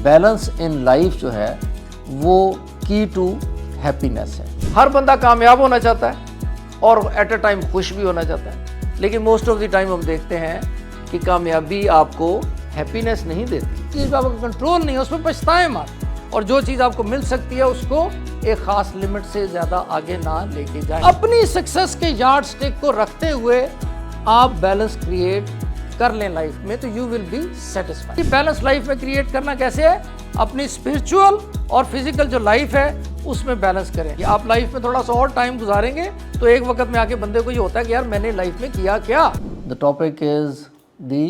Balance in life جو ہے وہ کی ٹو ہیپینس ہے. ہر بندہ کامیاب ہونا چاہتا ہے اور ایٹ اے ٹائم خوش بھی ہونا چاہتا ہے، لیکن موسٹ آف دی ٹائم ہم دیکھتے ہیں کہ کامیابی آپ کو ہیپینس نہیں دیتی. چیز آپ کا کنٹرول نہیں ہے، اس میں پچھتائیں مت، اور جو چیز آپ کو مل سکتی ہے اس کو ایک خاص لمٹ سے زیادہ آگے نہ لے کے جائیں. اپنی سکسیس کے یارڈ سٹک کو رکھتے ہوئے آپ بیلنس کریٹ کر لیں لائف میں تو you will be satisfy. Balance life میں کریٹ کرنا کیسے ہے؟ اپنی اسپرچول اور فزیکل جو لائف ہے اس میں بیلنس کریں. آپ لائف میں تھوڑا سا اور ٹائم گزاریں گے تو ایک وقت میں آ کے بندے کو یہ ہوتا ہے کہ یار میں نے لائف میں کیا کیا. The topic is the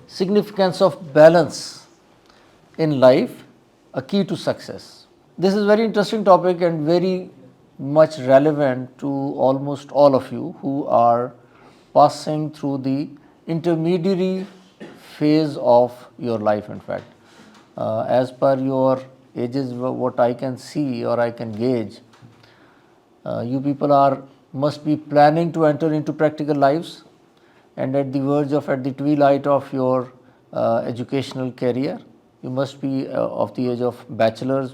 significance of balance in life, a key to success. This is very interesting topic and very much relevant to almost all of you who are passing through the intermediary phase of your life. In fact, as per your ages, what I can see or I can gauge, you people must be planning to enter into practical lives, and at the verge of, at the twilight of your educational career. You must be of the age of bachelor's,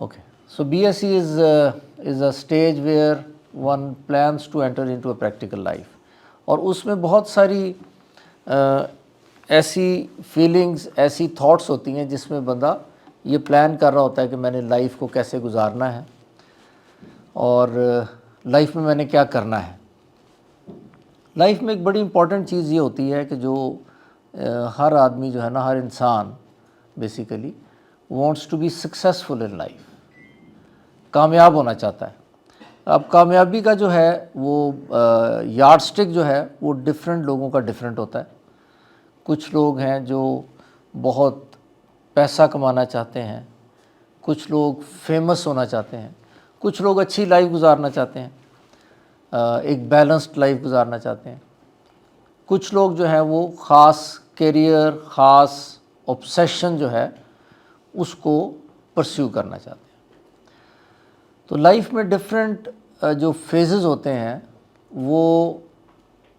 Okay. So BSc is a stage where one plans to enter into a practical life. اور اس میں بہت ساری ایسی feelings, ایسی thoughts ہوتی ہیں جس میں بندہ یہ پلان کر رہا ہوتا ہے کہ میں نے لائف کو کیسے گزارنا ہے اور لائف میں نے کیا کرنا ہے. لائف میں ایک بڑی امپورٹنٹ چیز یہ ہوتی ہے کہ جو ہر آدمی جو ہے نا، ہر انسان basically wants to be successful in life, کامیاب ہونا چاہتا ہے. اب کامیابی کا جو ہے وہ یارڈ سٹک جو ہے وہ ڈفرینٹ لوگوں کا ڈفرینٹ ہوتا ہے. کچھ لوگ ہیں جو بہت پیسہ کمانا چاہتے ہیں، کچھ لوگ فیمس ہونا چاہتے ہیں، کچھ لوگ اچھی لائف گزارنا چاہتے ہیں، ایک بیلنسڈ لائف گزارنا چاہتے ہیں. کچھ لوگ جو ہیں وہ خاص کیریئر، خاص اوبسیشن جو ہے اس کو پرسیو کرنا چاہتے ہیں. تو لائف میں ڈفرینٹ جو فیزز ہوتے ہیں وہ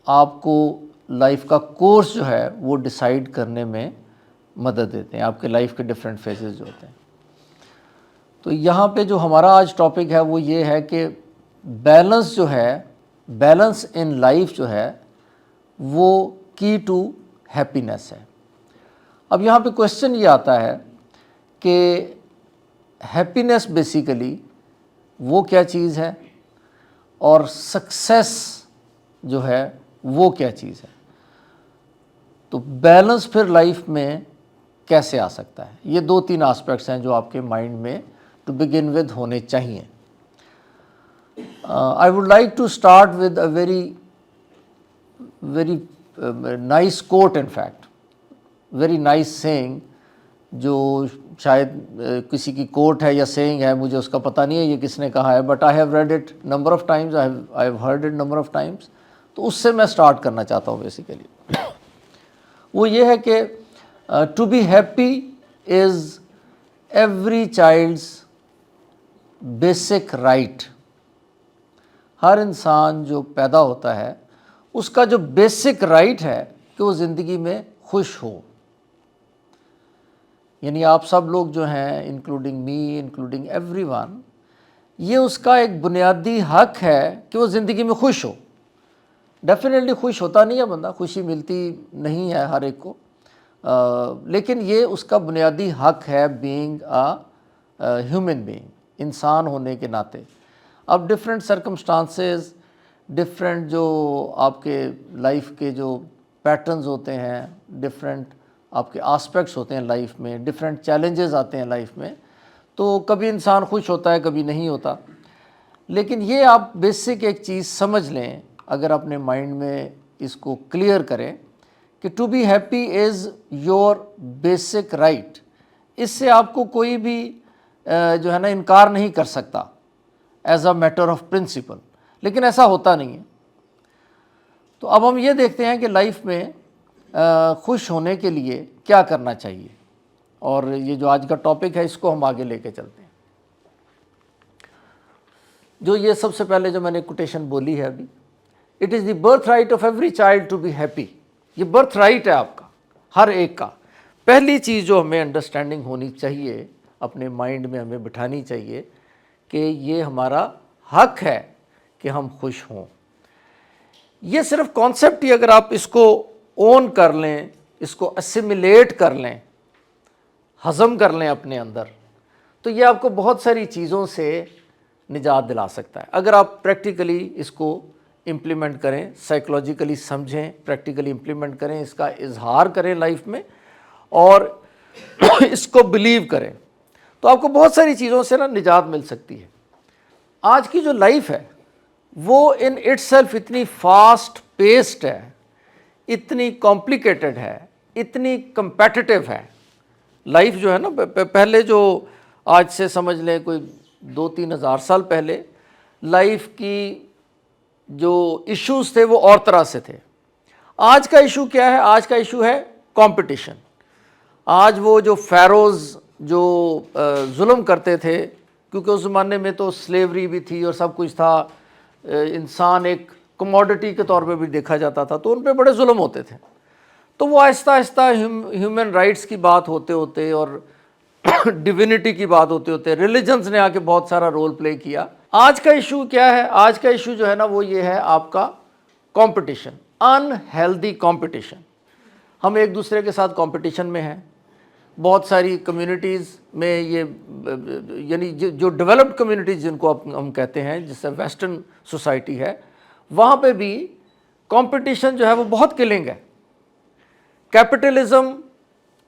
آپ کو لائف کا کورس جو ہے وہ ڈیسائیڈ کرنے میں مدد دیتے ہیں، آپ کے لائف کے ڈفرینٹ فیزز جو ہوتے ہیں. تو یہاں پہ جو ہمارا آج ٹاپک ہے وہ یہ ہے کہ بیلنس جو ہے، بیلنس ان لائف جو ہے وہ کی ٹو ہیپینس ہے. اب یہاں پہ کوشچن یہ آتا ہے کہ ہیپینس بیسیکلی وہ کیا چیز ہے اور سکسیس جو ہے وہ کیا چیز ہے. تو بیلنس پھر لائف میں کیسے آ سکتا ہے؟ یہ 2-3 آسپیکٹس ہیں جو آپ کے مائنڈ میں ٹو بگن ود ہونے چاہیے. I would like to start with a very nice quote, in fact, very nice saying, جو شاید کسی کی کوٹ ہے یا سیئنگ ہے، مجھے اس کا پتہ نہیں ہے یہ کس نے کہا ہے، but I have read it number of times, I have heard it number of times. تو اس سے میں سٹارٹ کرنا چاہتا ہوں بیسیکلی. وہ یہ ہے کہ to be happy is every child's basic right. ہر انسان جو پیدا ہوتا ہے اس کا جو بیسک رائٹ ہے کہ وہ زندگی میں خوش ہو. یعنی آپ سب لوگ جو ہیں، including me, including every one, یہ اس کا ایک بنیادی حق ہے کہ وہ زندگی میں خوش ہو. ڈیفینیٹلی خوش ہوتا نہیں ہے بندہ، خوشی ملتی نہیں ہے ہر ایک کو، لیکن یہ اس کا بنیادی حق ہے بینگ اے ہیومن بینگ، انسان ہونے کے ناطے. اب ڈفرینٹ سرکمسٹانسز، ڈفرینٹ جو آپ کے لائف کے جو پیٹرنز ہوتے ہیں، ڈفرینٹ آپ کے آسپیکٹس ہوتے ہیں لائف میں، ڈفرینٹ چیلنجز آتے ہیں لائف میں، تو کبھی انسان خوش ہوتا ہے، کبھی نہیں ہوتا. لیکن یہ آپ بیسک ایک چیز سمجھ لیں، اگر اپنے مائنڈ میں اس کو کلیئر کریں کہ to be happy is your basic right. اس سے آپ کو کوئی بھی جو ہے نا انکار نہیں کر سکتا as a matter of principle, لیکن ایسا ہوتا نہیں ہے. تو اب ہم یہ دیکھتے ہیں کہ لائف میں خوش ہونے کے لیے کیا کرنا چاہیے، اور یہ جو آج کا ٹاپک ہے اس کو ہم آگے لے کے چلتے ہیں. جو یہ سب سے پہلے جو میں نے کوٹیشن بولی ہے ابھی، it is the birth right of every child to be happy. یہ برتھ رائٹ ہے آپ کا، ہر ایک کا. پہلی چیز جو ہمیں انڈرسٹینڈنگ ہونی چاہیے, اپنے مائنڈ میں ہمیں بٹھانی چاہیے کہ یہ ہمارا حق ہے کہ ہم خوش ہوں. یہ صرف کانسیپٹ ہی اگر آپ اس کو اون کر لیں, اس کو اسیمیلیٹ کر لیں, ہضم کر لیں اپنے اندر, تو یہ آپ کو بہت ساری چیزوں سے نجات دلا سکتا ہے. اگر آپ پریکٹیکلی اس کو امپلیمنٹ کریں, سائیکولوجیکلی سمجھیں, پریکٹیکلی امپلیمنٹ کریں, اس کا اظہار کریں لائف میں اور اس کو بلیو کریں, تو آپ کو بہت ساری چیزوں سے نا نجات مل سکتی ہے. آج کی جو لائف ہے وہ ان اٹ سیلف اتنی فاسٹ پیسڈ ہے, اتنی کمپلیکیٹڈ ہے, اتنی کمپیٹیٹیو ہے. لائف جو ہے نا, پہلے جو آج سے سمجھ لیں کوئی 2-3 ہزار سال پہلے لائف کی جو ایشوز تھے وہ اور طرح سے تھے. آج کا ایشو کیا ہے؟ آج کا ایشو ہے کمپٹیشن. آج وہ جو فیروز جو ظلم کرتے تھے, کیونکہ اس زمانے میں تو سلیوری بھی تھی اور سب کچھ تھا, انسان ایک کموڈٹی کے طور پہ بھی دیکھا جاتا تھا, تو ان پہ بڑے ظلم ہوتے تھے. تو وہ آہستہ آہستہ ہیومن رائٹس کی بات ہوتے ہوتے اور ڈیوینٹی کی بات ہوتے ہوتے ریلیجنز نے آ کے بہت سارا رول پلے کیا. آج کا ایشو کیا ہے؟ آج کا ایشو جو ہے نا وہ یہ ہے آپ کا کمپٹیشن, ان ہیلدی کمپٹیشن. ہم ایک دوسرے کے ساتھ کمپٹیشن میں ہیں. بہت ساری کمیونٹیز میں یہ یعنی جو ڈیولپڈ کمیونٹیز جن کو ہم کہتے ہیں, جس سے ویسٹرن سوسائٹی ہے, وہاں پہ بھی کمپٹیشن جو ہے وہ بہت کلنگ ہے. کیپٹلزم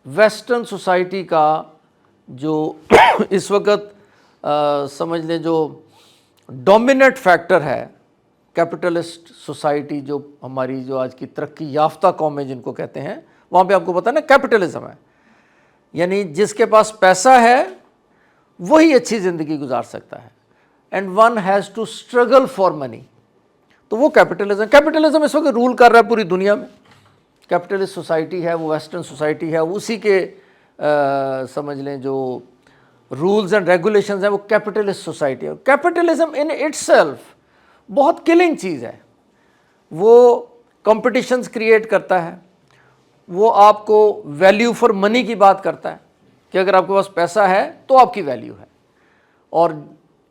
ویسٹرن سوسائٹی کا جو اس وقت سمجھ لیں جو ڈومیننٹ فیکٹر ہے, کیپٹلسٹ سوسائٹی جو ہماری جو آج کی ترقی یافتہ قومیں جن کو کہتے ہیں, وہاں پہ آپ کو پتہ ہے نا کیپٹلزم ہے, یعنی جس کے پاس پیسہ ہے وہی اچھی زندگی گزار سکتا ہے, and one has to struggle for money. تو وہ کیپٹلزم اس وقت رول کر رہا ہے پوری دنیا میں. کیپٹلسٹ سوسائٹی ہے وہ ویسٹرن سوسائٹی ہے, اسی کے سمجھ لیں جو رولز اینڈ ریگولیشنز ہیں وہ کیپٹلسٹ سوسائٹی ہے. کیپٹلزم ان اٹ سیلف بہت کلنگ چیز ہے. وہ کمپٹیشنز کریٹ کرتا ہے, وہ آپ کو ویلیو فار منی کی بات کرتا ہے کہ اگر آپ کے پاس پیسہ ہے تو آپ کی ویلیو ہے, اور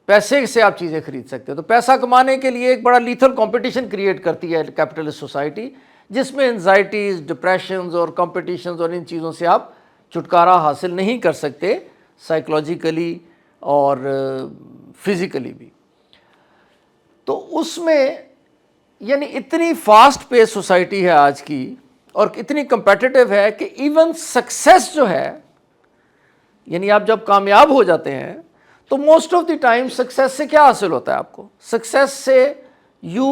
پیسے سے آپ چیزیں خرید سکتے ہو. تو پیسہ کمانے کے لیے ایک بڑا لیتھل کمپٹیشن کریٹ کرتی ہے کیپٹلسٹ سوسائٹی, جس میں انزائٹیز, ڈپریشنز اور کمپٹیشنز اور ان چیزوں سے آپ چھٹکارا حاصل نہیں کر سکتے, سائیکولوجیکلی اور فزیکلی بھی. تو اس میں یعنی اتنی فاسٹ پیس سوسائٹی ہے آج کی اور اتنی کمپیٹیٹیو ہے کہ ایون سکسیس جو ہے, یعنی آپ جب کامیاب ہو جاتے ہیں تو most of the time success سے کیا حاصل ہوتا ہے آپ کو؟ سکسیس سے you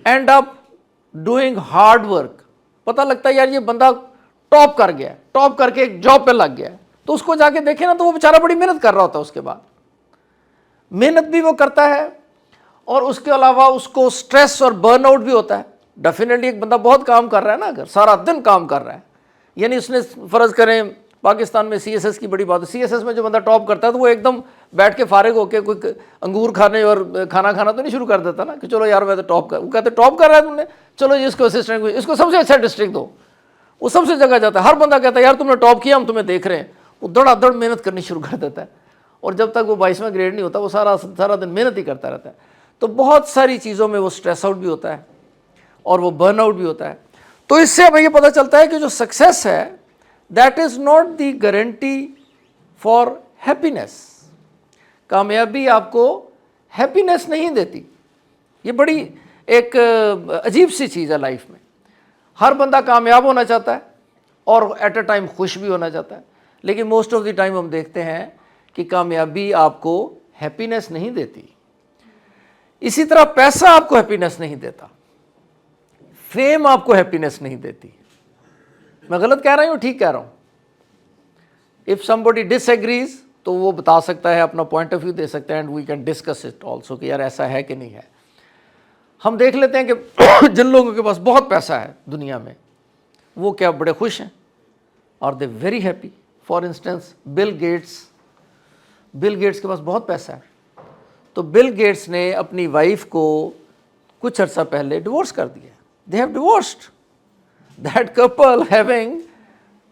and up doing hard work. پتہ لگتا ہے یار یہ بندہ ٹاپ کر گیا, ٹاپ کر کے ایک جاب پہ لگ گیا, تو اس کو جا کے دیکھیں نا تو وہ بیچارہ بڑی محنت کر رہا ہوتا ہے. اس کے بعد محنت بھی وہ کرتا ہے اور اس کے علاوہ اس کو سٹریس اور برن آؤٹ بھی ہوتا ہے. ڈیفینیٹلی ایک بندہ بہت کام کر رہا ہے نا, اگر سارا دن کام کر رہا ہے, یعنی اس نے فرض کریں پاکستان میں سی ایس ایس کی بڑی بات ہے, سی ایس ایس میں جو بندہ ٹاپ کرتا ہے تو وہ ایک دم بیٹھ کے فارغ ہو کے کوئی انگور کھانے اور کھانا کھانا تو نہیں شروع کر دیتا نا کہ چلو یار میں تو ٹاپ کر, وہ کہتے ٹاپ کر رہا ہے تم نے, چلو جی اس کو اسسٹنٹ, اس کو سب سے اچھا ڈسٹرکٹ دو. وہ سب سے جگہ جاتا ہے, ہر بندہ کہتا ہے یار تم نے ٹاپ کیا, ہم تمہیں دیکھ رہے ہیں. وہ دڑا دڑ محنت کرنی شروع کر دیتا ہے, اور جب تک وہ 22واں گریڈ نہیں ہوتا وہ سارا دن محنت ہی کرتا رہتا ہے. تو بہت ساری چیزوں میں وہ اسٹریس آؤٹ بھی ہوتا ہے اور وہ برن آؤٹ بھی ہوتا ہے. تو اس سے ہمیں یہ پتہ چلتا ہے کہ جو سکسیس ہے that is not the guarantee for happiness. کامیابی آپ کو ہیپینس نہیں دیتی. یہ بڑی ایک عجیب سی چیز ہے لائف میں. ہر بندہ کامیاب ہونا چاہتا ہے اور ایٹ اے ٹائم خوش بھی ہونا چاہتا ہے, لیکن موسٹ آف دی ٹائم ہم دیکھتے ہیں کہ کامیابی آپ کو ہیپینس نہیں دیتی. اسی طرح پیسہ آپ کو ہیپینس نہیں دیتا, فیم آپ کو ہیپینس نہیں دیتی. میں غلط کہہ رہا ہوں, ٹھیک کہہ رہا ہوں؟ If somebody disagrees تو وہ بتا سکتا ہے, اپنا پوائنٹ آف ویو دے سکتا ہے, and we can discuss it also کہ یار ایسا ہے کہ نہیں ہے. ہم دیکھ لیتے ہیں کہ جن لوگوں کے پاس بہت پیسہ ہے دنیا میں وہ کیا بڑے خوش ہیں, اور they very happy. For instance Bill Gates کے پاس بہت پیسہ ہے, تو بل گیٹس نے اپنی وائف کو کچھ عرصہ پہلے ڈیورس کر دیا. They have divorced. That couple having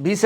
20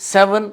7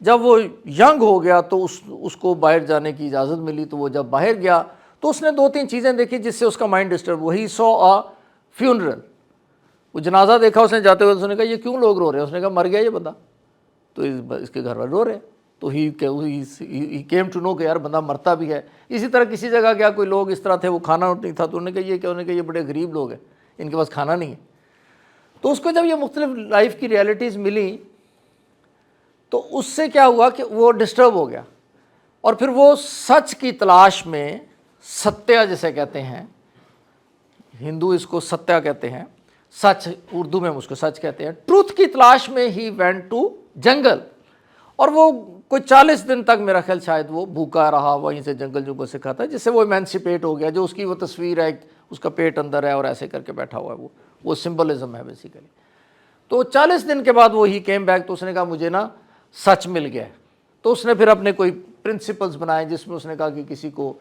جب وہ ینگ ہو گیا تو اس کو باہر جانے کی اجازت ملی، تو وہ جب باہر گیا تو اس نے 2-3 چیزیں دیکھی جس سے اس کا مائنڈ ڈسٹرب ہوا. ہی سو آ فیونرل، وہ جنازہ دیکھا اس نے جاتے ہوئے. اس نے کہا یہ کیوں لوگ رو رہے ہیں؟ اس نے کہا مر گیا یہ بندہ، تو اس کے گھر والے رو رہے ہیں. تو ہی کیم ٹو نو کہ یار بندہ مرتا بھی ہے. اسی طرح کسی جگہ گیا، کوئی لوگ اس طرح تھے وہ کھانا نہیں تھا، تو انہوں نے کہا یہ کیا؟ انہوں نے کہا یہ بڑے غریب لوگ ہیں، ان کے پاس کھانا نہیں ہے. تو اس کو جب یہ مختلف لائف کی ریالٹیز ملی تو اس سے کیا ہوا کہ وہ ڈسٹرب ہو گیا، اور پھر وہ سچ کی تلاش میں، ستیہ جسے کہتے ہیں، ہندو اس کو ستیہ کہتے ہیں، سچ، اردو میں اس کو سچ کہتے ہیں. ٹروتھ کی تلاش میں ہی وینٹ ٹو جنگل، اور وہ کوئی 40 دن تک میرا خیال شاید وہ بھوکا رہا، وہیں سے جنگل سے کھاتا ہے، جس سے وہ ایمینسیپیٹ ہو گیا. جو اس کی وہ تصویر ہے، اس کا پیٹ اندر ہے اور ایسے کر کے بیٹھا ہوا ہے، وہ سمبلزم ہے بیسیکلی. تو 40 دن کے بعد وہ ہی کیم بیک، تو اس نے کہا مجھے نا سچ مل گیا. تو اس نے پھر اپنے کوئی پرنسپلز بنائے جس میں اس نے کہا کہ کسی کو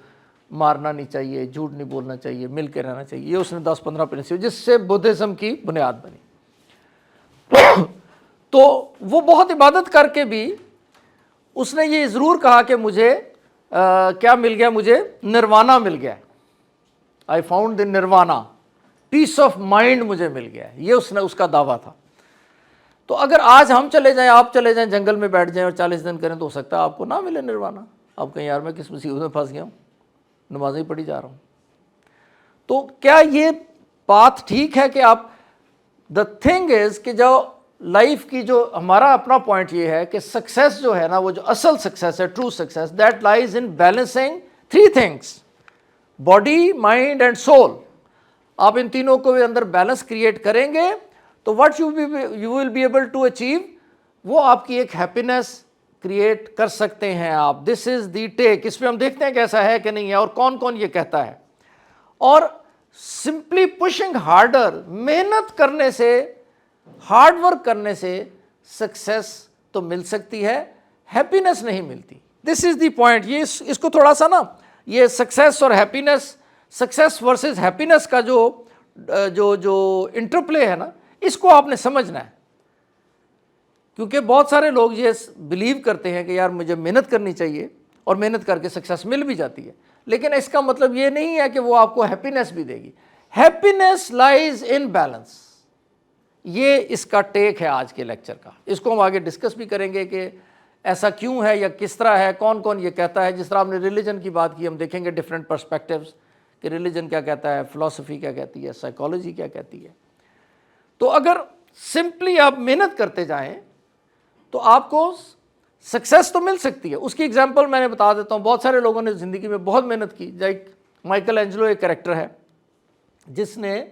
مارنا نہیں چاہیے، جھوٹ نہیں بولنا چاہیے، مل کے رہنا چاہیے. یہ اس نے 10-15 پرنسپل، جس سے بدھزم کی بنیاد بنی. تو وہ بہت عبادت کر کے بھی اس نے یہ ضرور کہا کہ مجھے کیا مل گیا؟ مجھے نروانا مل گیا. I found the nirvana, peace of mind مجھے مل گیا. یہ اس کا دعویٰ تھا. تو اگر آج ہم چلے جائیں، آپ چلے جائیں جنگل میں بیٹھ جائیں اور 40 دن کریں، تو ہو سکتا ہے آپ کو نہ ملے نروانا. آپ کہیں یار میں کس مصیبت میں پھنس گیا ہوں، نمازیں ہی پڑھی جا رہا ہوں. تو کیا یہ بات ٹھیک ہے کہ آپ، دا تھنگ از کہ جو لائف کی جو ہمارا اپنا پوائنٹ یہ ہے کہ سکسیس جو ہے نا، وہ جو اصل سکسیس ہے، true success, that lies in balancing 3 things, body, mind and civil. آپ ان تینوں کو اندر بیلنس کریٹ کریں گے تو what you will be able to achieve, وہ آپ کی ایک ہیپینس کریٹ کر سکتے ہیں آپ. دس از دی ٹیک. اس میں ہم دیکھتے ہیں کہ ایسا ہے کہ نہیں ہے، اور کون کون یہ کہتا ہے. اور سمپلی پشنگ ہارڈر، محنت کرنے سے، ہارڈ ورک کرنے سے سکسیس تو مل سکتی ہے، ہیپینس نہیں ملتی. دس از دی پوائنٹ. یہ اس کو تھوڑا سا نا، یہ سکسیس اور ہیپینس، سکسیس ورسز ہیپینس کا جو انٹرپلے ہے نا، اس کو آپ نے سمجھنا ہے. کیونکہ بہت سارے لوگ یہ بلیو کرتے ہیں کہ یار مجھے محنت کرنی چاہیے، اور محنت کر کے سکسیس مل بھی جاتی ہے، لیکن اس کا مطلب یہ نہیں ہے کہ وہ آپ کو ہیپینس بھی دے گی. ہیپینس لائز ان بیلنس. یہ اس کا ٹیک ہے آج کے لیکچر کا. اس کو ہم آگے ڈسکس بھی کریں گے کہ ایسا کیوں ہے یا کس طرح ہے، کون کون یہ کہتا ہے. جس طرح ہم نے ریلیجن کی بات کی، ہم دیکھیں گے ڈفرینٹ پرسپیکٹیوز کہ ریلیجن کیا کہتا ہے، فلسفی کیا کہتی ہے، سائیکالوجی کیا کہتی ہے. تو اگر سمپلی آپ محنت کرتے جائیں تو آپ کو سکسیس تو مل سکتی ہے. اس کی ایگزامپل میں نے بتا دیتا ہوں. بہت سارے لوگوں نے زندگی میں بہت محنت کی. لائک مائیکل اینجلو ایک کریکٹر ہے جس نے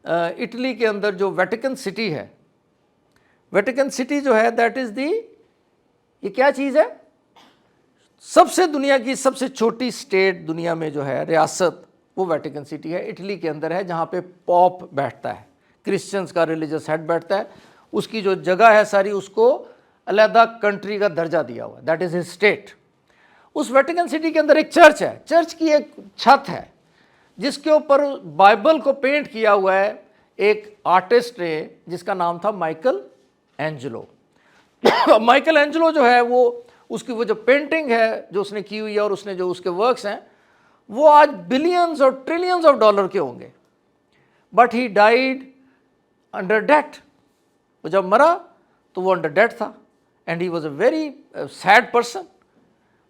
اٹلی کے اندر جو ویٹیکن سٹی ہے، ویٹیکن سٹی جو ہے دیٹ از دی، یہ کیا چیز ہے؟ سب سے دنیا کی سب سے چھوٹی اسٹیٹ دنیا میں جو ہے، ریاست، وہ ویٹیکن سٹی ہے، اٹلی کے اندر ہے، جہاں پہ پوپ بیٹھتا ہے، کرسچنس کا ریلیجس ہیڈ بیٹھتا ہے. اس کی جو جگہ ہے ساری، اس کو علیحدہ کنٹری کا درجہ دیا ہوا ہے، دیٹ از ہز اسٹیٹ. اس ویٹیکن سٹی کے اندر ایک چرچ ہے. چرچ کی ایک چھت ہے جس کے اوپر بائبل کو پینٹ کیا ہوا ہے ایک آرٹسٹ نے جس کا نام تھا مائیکل اینجلو. مائیکل اینجلو جو ہے، وہ اس کی وہ جو پینٹنگ ہے جو اس نے کی ہوئی ہے، اور اس نے جو اس کے ورکس ہیں، وہ آج بلینز اور ٹریلینز آف ڈالر کے ہوں گے. But he died under debt. وہ جب مرا تو وہ انڈر ڈیٹ تھا، and he was a very sad person.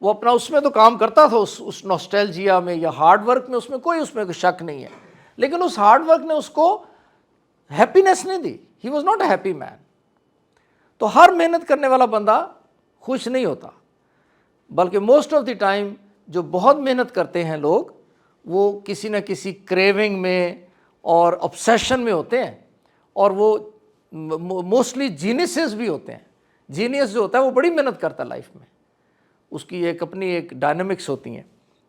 وہ اپنا اس میں تو کام کرتا تھا، اس نوسٹیلجیا میں یا ہارڈ ورک میں، اس میں کوئی شک نہیں ہے، لیکن اس ہارڈ ورک نے اس کو ہیپینس نہیں دی. He was not a happy man. تو ہر محنت کرنے والا بندہ خوش نہیں ہوتا، بلکہ موسٹ آف دی ٹائم جو بہت محنت کرتے ہیں لوگ، وہ کسی نہ کسی کریونگ میں اور obsession میں ہوتے ہیں. اور وہ موسٹلی جینیسز بھی ہوتے ہیں. جینیس جو ہوتا ہے وہ بڑی محنت کرتا ہے لائف میں، اس کی ایک اپنی ایک ڈائنامکس ہوتی ہیں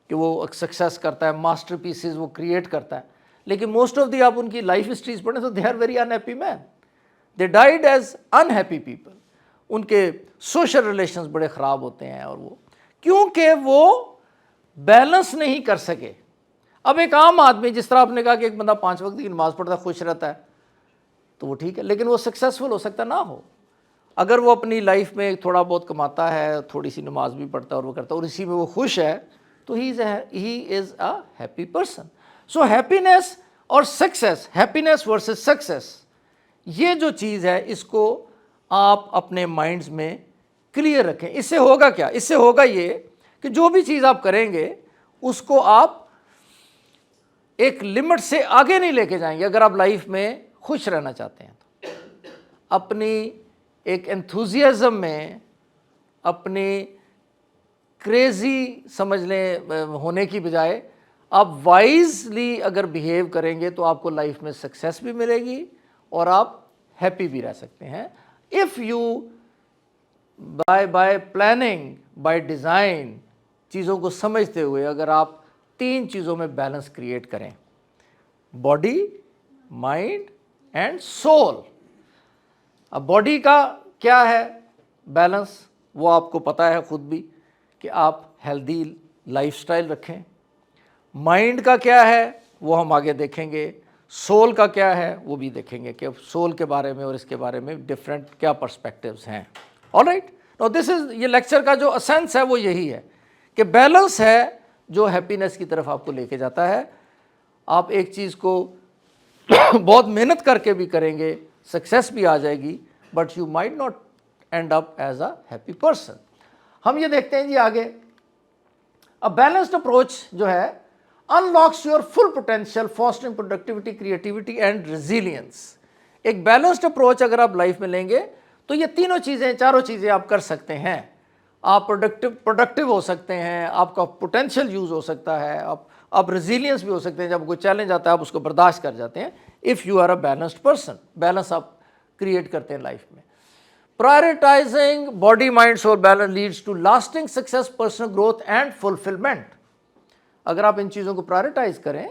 کہ وہ سکسیس کرتا ہے، ماسٹر پیسز وہ کریٹ کرتا ہے. لیکن موسٹ آف دی آپ ان کی لائف ہسٹریز پڑھیں تو they are very unhappy man. They died as unhappy people. ان کے سوشل ریلیشنز بڑے خراب ہوتے ہیں، اور وہ کیونکہ وہ بیلنس نہیں کر سکے. اب ایک عام آدمی، جس طرح آپ نے کہا کہ ایک بندہ 5 وقت کی نماز پڑھتا ہے، خوش رہتا ہے، تو وہ ٹھیک ہے، لیکن وہ سکسیسفل ہو سکتا نہ ہو. اگر وہ اپنی لائف میں تھوڑا بہت کماتا ہے, تھوڑی سی نماز بھی پڑھتا ہے اور وہ کرتا ہے اور اسی میں وہ خوش ہے, تو he is a happy person. So happiness اور سکسیس, ہیپینیس ورسز سکسیس, یہ جو چیز ہے اس کو آپ اپنے مائنڈز میں کلیئر رکھیں. اس سے ہوگا کیا؟ اس سے ہوگا یہ کہ جو بھی چیز آپ کریں گے اس کو آپ ایک لمٹ سے آگے نہیں لے کے جائیں گے. اگر آپ لائف میں خوش رہنا چاہتے ہیں تو اپنی ایک انتھوزیازم میں, اپنی کریزی سمجھ لیں ہونے کی بجائے آپ وائزلی اگر بیہیو کریں گے تو آپ کو لائف میں سکسیس بھی ملے گی اور آپ ہیپی بھی رہ سکتے ہیں. If you by planning, by design, چیزوں کو سمجھتے ہوئے اگر آپ 3 چیزوں میں بیلنس کریٹ کریں, باڈی, مائنڈ اینڈ سول. اب باڈی کا کیا ہے بیلنس, وہ آپ کو پتہ ہے خود بھی کہ آپ ہیلدی لائف سٹائل رکھیں. مائنڈ کا کیا ہے وہ ہم آگے دیکھیں گے. سول کا کیا ہے وہ بھی دیکھیں گے کہ سول کے بارے میں اور اس کے بارے میں ڈفرینٹ کیا پرسپیکٹیوز ہیں. آلرائٹ, نو دس از, یہ لیکچر کا جو اسینس ہے وہ یہی ہے کہ بیلنس ہے جو ہیپینس کی طرف آپ کو لے کے جاتا ہے. آپ ایک چیز کو بہت محنت کر کے بھی کریں گے, سکسیس بھی آ جائے گی, but you might not and up as a happy person. ہم یہ دیکھتے ہیں جی آگے, ا بیلنسڈ اپروچ جو ہے unlocks your full potential, fostering productivity, creativity and resilience. ایک بیلنسڈ اپروچ اگر آپ لائف میں لیں گے تو یہ تینوں چیزیں, چاروں چیزیں آپ کر سکتے ہیں. آپ پروڈکٹیو ہو سکتے ہیں, آپ کا پوٹینشیل یوز ہو سکتا ہے, آپ ریزیلینس بھی ہو سکتے ہیں. جب کوئی چیلنج آتا ہے آپ اس کو برداشت کر جاتے ہیں. If you are a balanced person, balance آپ کریٹ کرتے ہیں لائف میں. Prioritising body mind soul balance leads to lasting success, personal growth and fulfilment. اگر آپ ان چیزوں کو پرائرٹائز کریں,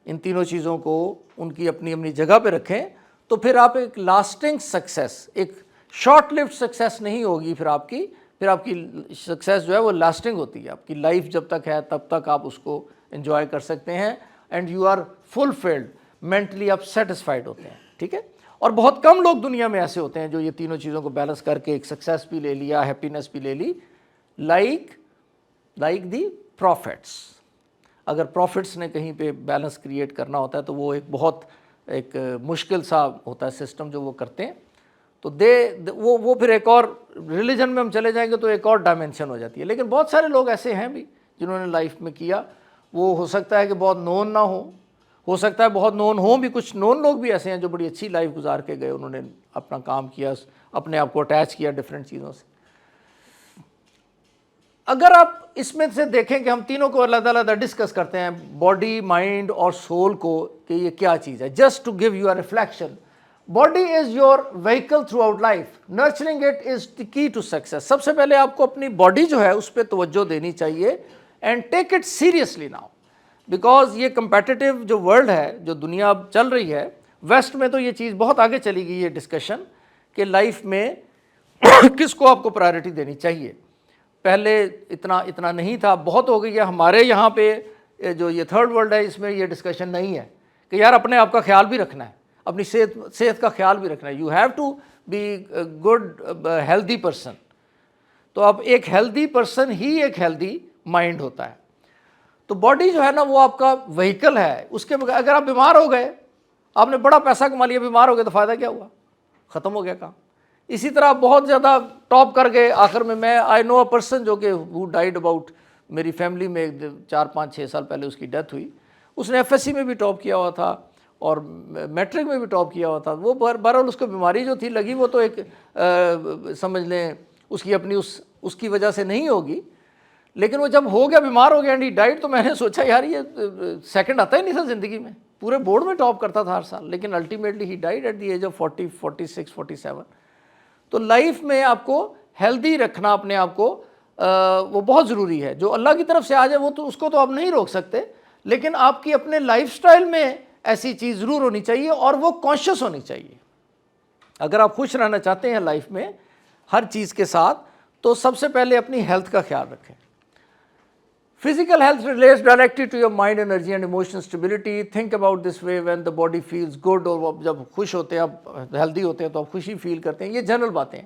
ان تینوں چیزوں کو ان کی اپنی اپنی جگہ پہ رکھیں, تو پھر آپ ایک لاسٹنگ سکسیس, ایک شارٹ لیوڈ سکسیس نہیں ہوگی پھر آپ کی سکسیس جو ہے وہ لاسٹنگ ہوتی ہے. آپ کی لائف جب تک ہے تب تک آپ اس کو انجوائے کر سکتے ہیں and you are fulfilled, mentally آپ سیٹسفائڈ ہوتے ہیں. ٹھیک ہے, اور بہت کم لوگ دنیا میں ایسے ہوتے ہیں جو یہ تینوں چیزوں کو بیلنس کر کے ایک سکسیس بھی لے لیا, ہیپینس بھی لے لی, لائک دی پروفٹس. اگر پروفٹس نے کہیں پہ بیلنس کریٹ کرنا ہوتا ہے تو وہ ایک بہت ایک مشکل سا ہوتا ہے سسٹم جو وہ کرتے ہیں. تو وہ پھر ایک اور ریلیجن میں ہم چلے جائیں گے تو ایک اور ڈائمینشن ہو جاتی ہے. لیکن بہت سارے لوگ ایسے ہیں بھی جنہوں نے لائف میں کیا, وہ ہو سکتا ہے کہ بہت نون نہ ہو سکتا ہے بہت نون ہوں بھی. کچھ نون لوگ بھی ایسے ہیں جو بڑی اچھی لائف گزار کے گئے, انہوں نے اپنا کام کیا, اپنے آپ کو اٹیچ کیا ڈفرینٹ چیزوں سے. اگر آپ اس میں سے دیکھیں کہ ہم تینوں کو علیحدہ علیحدہ ڈسکس کرتے ہیں, باڈی, مائنڈ اور سول کو, کہ یہ کیا چیز ہے. Just to give you a reflection, body is your vehicle throughout life, nurturing it is the key to success. سب سے پہلے آپ کو اپنی باڈی جو ہے اس پہ توجہ دینی چاہیے and take it seriously now, because یہ کمپیٹیٹیو جو ورلڈ ہے, جو دنیا اب چل رہی ہے ویسٹ میں, تو یہ چیز بہت آگے چلی گئی یہ ڈسکشن کہ لائف میں کس کو آپ کو پرائرٹی دینی چاہیے. پہلے اتنا نہیں تھا, بہت ہو گئی ہے. ہمارے یہاں پہ جو یہ تھرڈ ورلڈ ہے اس میں یہ ڈسکشن نہیں ہے کہ یار اپنے آپ کا خیال بھی رکھنا ہے, اپنی صحت کا خیال بھی رکھنا ہے. You have to be good healthy person. تو اب ایک ہیلدی پرسن ہی ایک ہیلدی مائنڈ ہوتا ہے. تو باڈی جو ہے نا وہ آپ کا وہیکل ہے. اس کے بغیر اگر آپ بیمار ہو گئے, آپ نے بڑا پیسہ کما لیا, بیمار ہو گئے تو فائدہ کیا ہوا, ختم ہو گیا کام. اسی طرح بہت زیادہ ٹاپ کر گئے, آخر میں آئی نو اے پرسن جو کہ ہو ڈائیڈ اباؤٹ, میری فیملی میں 4-5-6 سال پہلے اس کی ڈیتھ ہوئی. اس نے ایف ایس سی میں بھی ٹاپ کیا ہوا تھا اور میٹرک میں بھی ٹاپ کیا ہوا تھا. وہ بہرحال اس کو بیماری جو تھی لگی, وہ تو ایک سمجھ لیں اس کی اپنی اس کی وجہ سے نہیں ہوگی, لیکن وہ جب ہو گیا, بیمار ہو گیا اینڈ ہی ڈائیڈ, تو میں نے سوچا یار یہ سیکنڈ آتا ہی نہیں تھا زندگی میں, پورے بورڈ میں ٹاپ کرتا تھا ہر سال, لیکن ultimately he died at the age of 40, 46, 47. تو لائف میں آپ کو ہیلدی رکھنا اپنے آپ کو, وہ بہت ضروری ہے. جو اللہ کی طرف سے آ جائے وہ تو اس کو تو آپ نہیں روک سکتے, لیکن آپ کی اپنے لائف سٹائل میں ایسی چیز ضرور ہونی چاہیے اور وہ کانشیس ہونی چاہیے. اگر آپ خوش رہنا چاہتے ہیں لائف میں ہر چیز کے ساتھ, تو سب سے پہلے اپنی ہیلتھ کا خیال رکھیں. Physical health relates directly to your mind, energy and emotional stability. Think about this way: when the body feels good, اور جب خوش ہوتے ہیں, آپ ہیلدی ہوتے ہیں تو آپ خوشی فیل کرتے ہیں. یہ جنرل باتیں ہیں.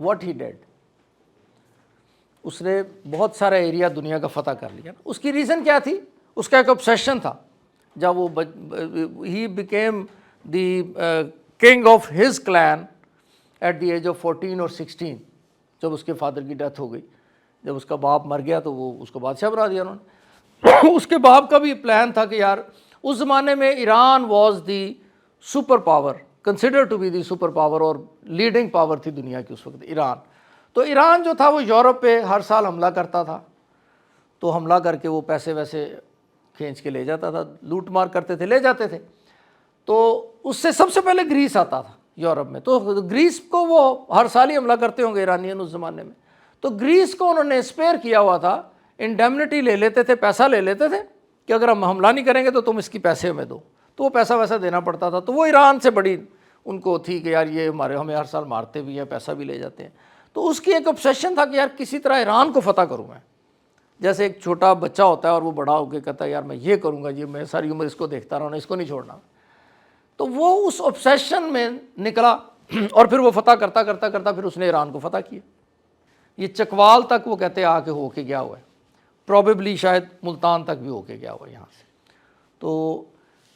what he did. اس نے بہت سارا ایریا دنیا کا فتح کر لیا. اس کی ریزن کیا تھی؟ اس کا ایک obsession تھا. جب وہ he became the king of his clan at the age of 14 or 16, جب اس کے فادر کی ڈیتھ ہو گئی. جب اس کا باپ مر گیا تو وہ اس کو بادشاہ بنا دیا انہوں نے. اس کے باپ کا بھی پلان تھا کہ یار اس زمانے میں Iran was the super power, consider to be the super power, اور لیڈنگ پاور تھی دنیا کی اس وقت ایران. تو ایران جو تھا وہ یورپ پہ ہر سال حملہ کرتا تھا. تو حملہ کر کے وہ پیسے ویسے کھینچ کے لے جاتا تھا, لوٹ مار کرتے تھے, لے جاتے تھے. تو اس سے سب سے پہلے گریس آتا تھا یورپ میں. تو گریس کو وہ ہر سال ہی حملہ کرتے ہوں گے ایرانیین اس زمانے میں. تو گریس کو انہوں نے اسپیئر کیا ہوا تھا, انڈیمنٹی لے لیتے تھے, پیسہ لے لیتے تھے کہ اگر ہم حملہ نہیں کریں گے تو تم اس کی پیسے ہمیں دو. تو وہ پیسہ ویسا دینا پڑتا تھا. تو وہ ایران سے بڑی ان کو تھی کہ یار یہ ہمیں ہر سال مارتے بھی ہیں, پیسہ بھی لے جاتے ہیں. تو اس کی ایک obsession تھا کہ یار کسی طرح ایران کو فتح کروں میں. جیسے ایک چھوٹا بچہ ہوتا ہے اور وہ بڑا ہو کے کہتا ہے یار میں یہ کروں گا, یہ میں ساری عمر اس کو دیکھتا رہا, اس کو نہیں چھوڑنا. تو وہ اس obsession میں نکلا اور پھر وہ فتح کرتا کرتا کرتا پھر اس نے ایران کو فتح کیا. یہ چکوال تک وہ کہتے آ کے ہو کے گیا ہوا ہے, پروبیبلی شاید ملتان تک بھی ہو کے گیا ہوا ہے یہاں سے. تو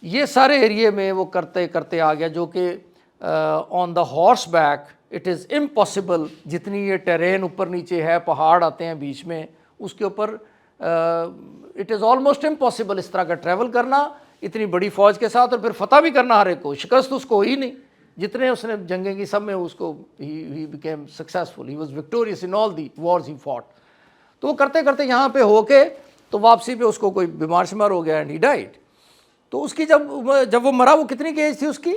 یہ سارے ایریے میں وہ کرتے کرتے آ گیا, جو کہ on the horseback it is impossible. جتنی یہ ٹیرین اوپر نیچے ہے, پہاڑ آتے ہیں بیچ میں, اس کے اوپر اٹ از آلموسٹ امپاسبل اس طرح کا ٹریول کرنا اتنی بڑی فوج کے ساتھ, اور پھر فتح بھی کرنا ہر ایک کو. شکست اس کو ہوئی نہیں, جتنے اس نے جنگیں کی سب میں اس کو he became successful, he was victorious in all the wars he fought. تو وہ کرتے کرتے یہاں پہ ہو کے تو واپسی پہ اس کو کوئی بیمار شمار ہو گیا اینڈ ہی ڈائڈ. تو اس کی جب وہ مرا وہ کتنی کی ایج تھی اس کی؟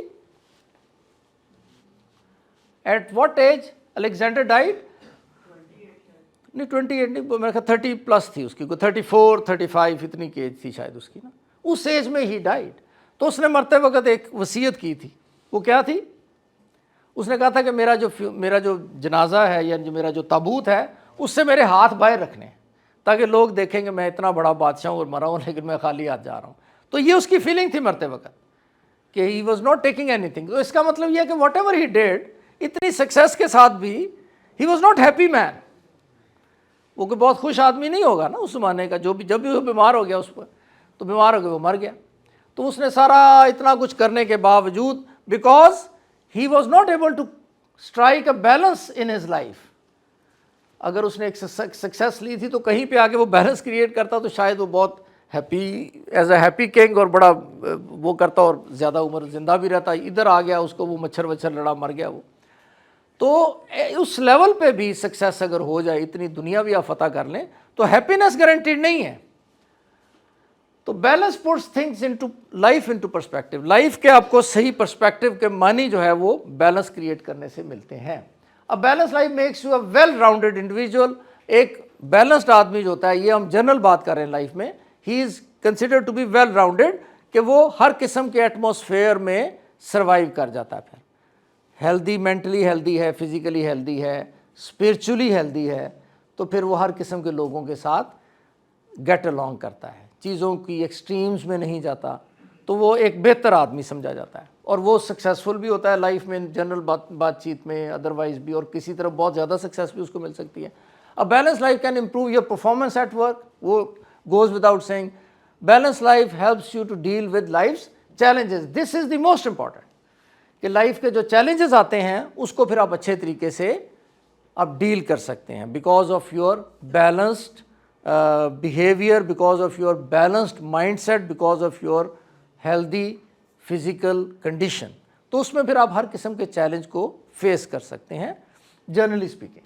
At what age Alexander died? نہیں 28 نہیں, میرے خیال 30 پلس تھی اس کی, کوئی 34 35 اتنی کی ایج تھی شاید اس کی نا. اس ایج میں ہی ڈائڈ. تو اس نے مرتے وقت ایک وصیت کی تھی. وہ کیا تھی؟ اس نے کہا تھا کہ میرا جو جنازہ ہے یا جو میرا جو تابوت ہے اس سے میرے ہاتھ باہر رکھنے, تاکہ لوگ دیکھیں کہ میں اتنا بڑا بادشاہ ہوں اور مرا ہوں لیکن میں خالی ہاتھ جا رہا ہوں. تو یہ اس کی فیلنگ تھی مرتے وقت کہ ہی was not taking any thing. تو اس کا مطلب یہ ہے کہ واٹ ایور ہی ڈیڈ, اتنی سکسیس کے ساتھ بھی ہی واز ناٹ ہیپی مین. وہ کوئی بہت خوش آدمی نہیں ہوگا نا اس زمانے کا. جب بھی وہ بیمار ہو گیا اس پر, تو بیمار ہو گیا وہ مر گیا. تو اس نے سارا اتنا کچھ کرنے کے باوجود, because he was not able to strike a balance in his life. اگر اس نے ایک سکسیس لی تھی تو کہیں پہ آگے وہ بیلنس کریٹ کرتا تو شاید وہ بہت happy as a happy king اور بڑا وہ کرتا اور زیادہ عمر زندہ بھی رہتا. ادھر آ گیا اس کو وہ مچھر وچھر لڑا, مر گیا وہ. تو اس لیول پہ بھی سکسیس اگر ہو جائے, اتنی دنیا بھی آپ فتح کر لیں, تو ہیپینس گارنٹیڈ نہیں ہے. تو balance puts things into life into perspective. Life کے آپ کو صحیح پرسپیکٹو کے معنی جو ہے وہ بیلنس کریٹ کرنے سے ملتے ہیں. اب balance life makes you a well rounded individual. ایک بیلنسڈ آدمی جو ہوتا ہے, یہ ہم جنرل بات کر رہے ہیں لائف میں, he is consider to be well rounded, کہ وہ ہر قسم کے ایٹماسفیئر میں سروائیو کر جاتا ہے. پھر ہیلدی, مینٹلی ہیلدی ہے, فزیکلی ہیلدی ہے, اسپرچولی ہیلدی ہے, تو پھر وہ ہر قسم کے لوگوں کے ساتھ گیٹ along کرتا ہے, چیزوں کی ایکسٹریمز میں نہیں جاتا. تو وہ ایک بہتر آدمی سمجھا جاتا ہے, اور وہ سکسیزفل بھی ہوتا ہے لائف میں, جنرل بات چیت میں, ادروائز بھی, اور کسی طرح بہت زیادہ سکسیس بھی اس کو مل سکتی ہے. A balanced life can improve your performance at work. وہ goes without saying. Balanced life helps you to deal with life's challenges. This is the most important. کہ لائف کے جو چیلنجز آتے ہیں اس کو پھر آپ اچھے طریقے سے آپ ڈیل کر سکتے ہیں, because of your balanced behaviour, because of your balanced mind set, because of your healthy physical condition. تو اس میں پھر آپ ہر قسم کے چیلنج کو فیس کر سکتے ہیں جنرلی اسپیکنگ.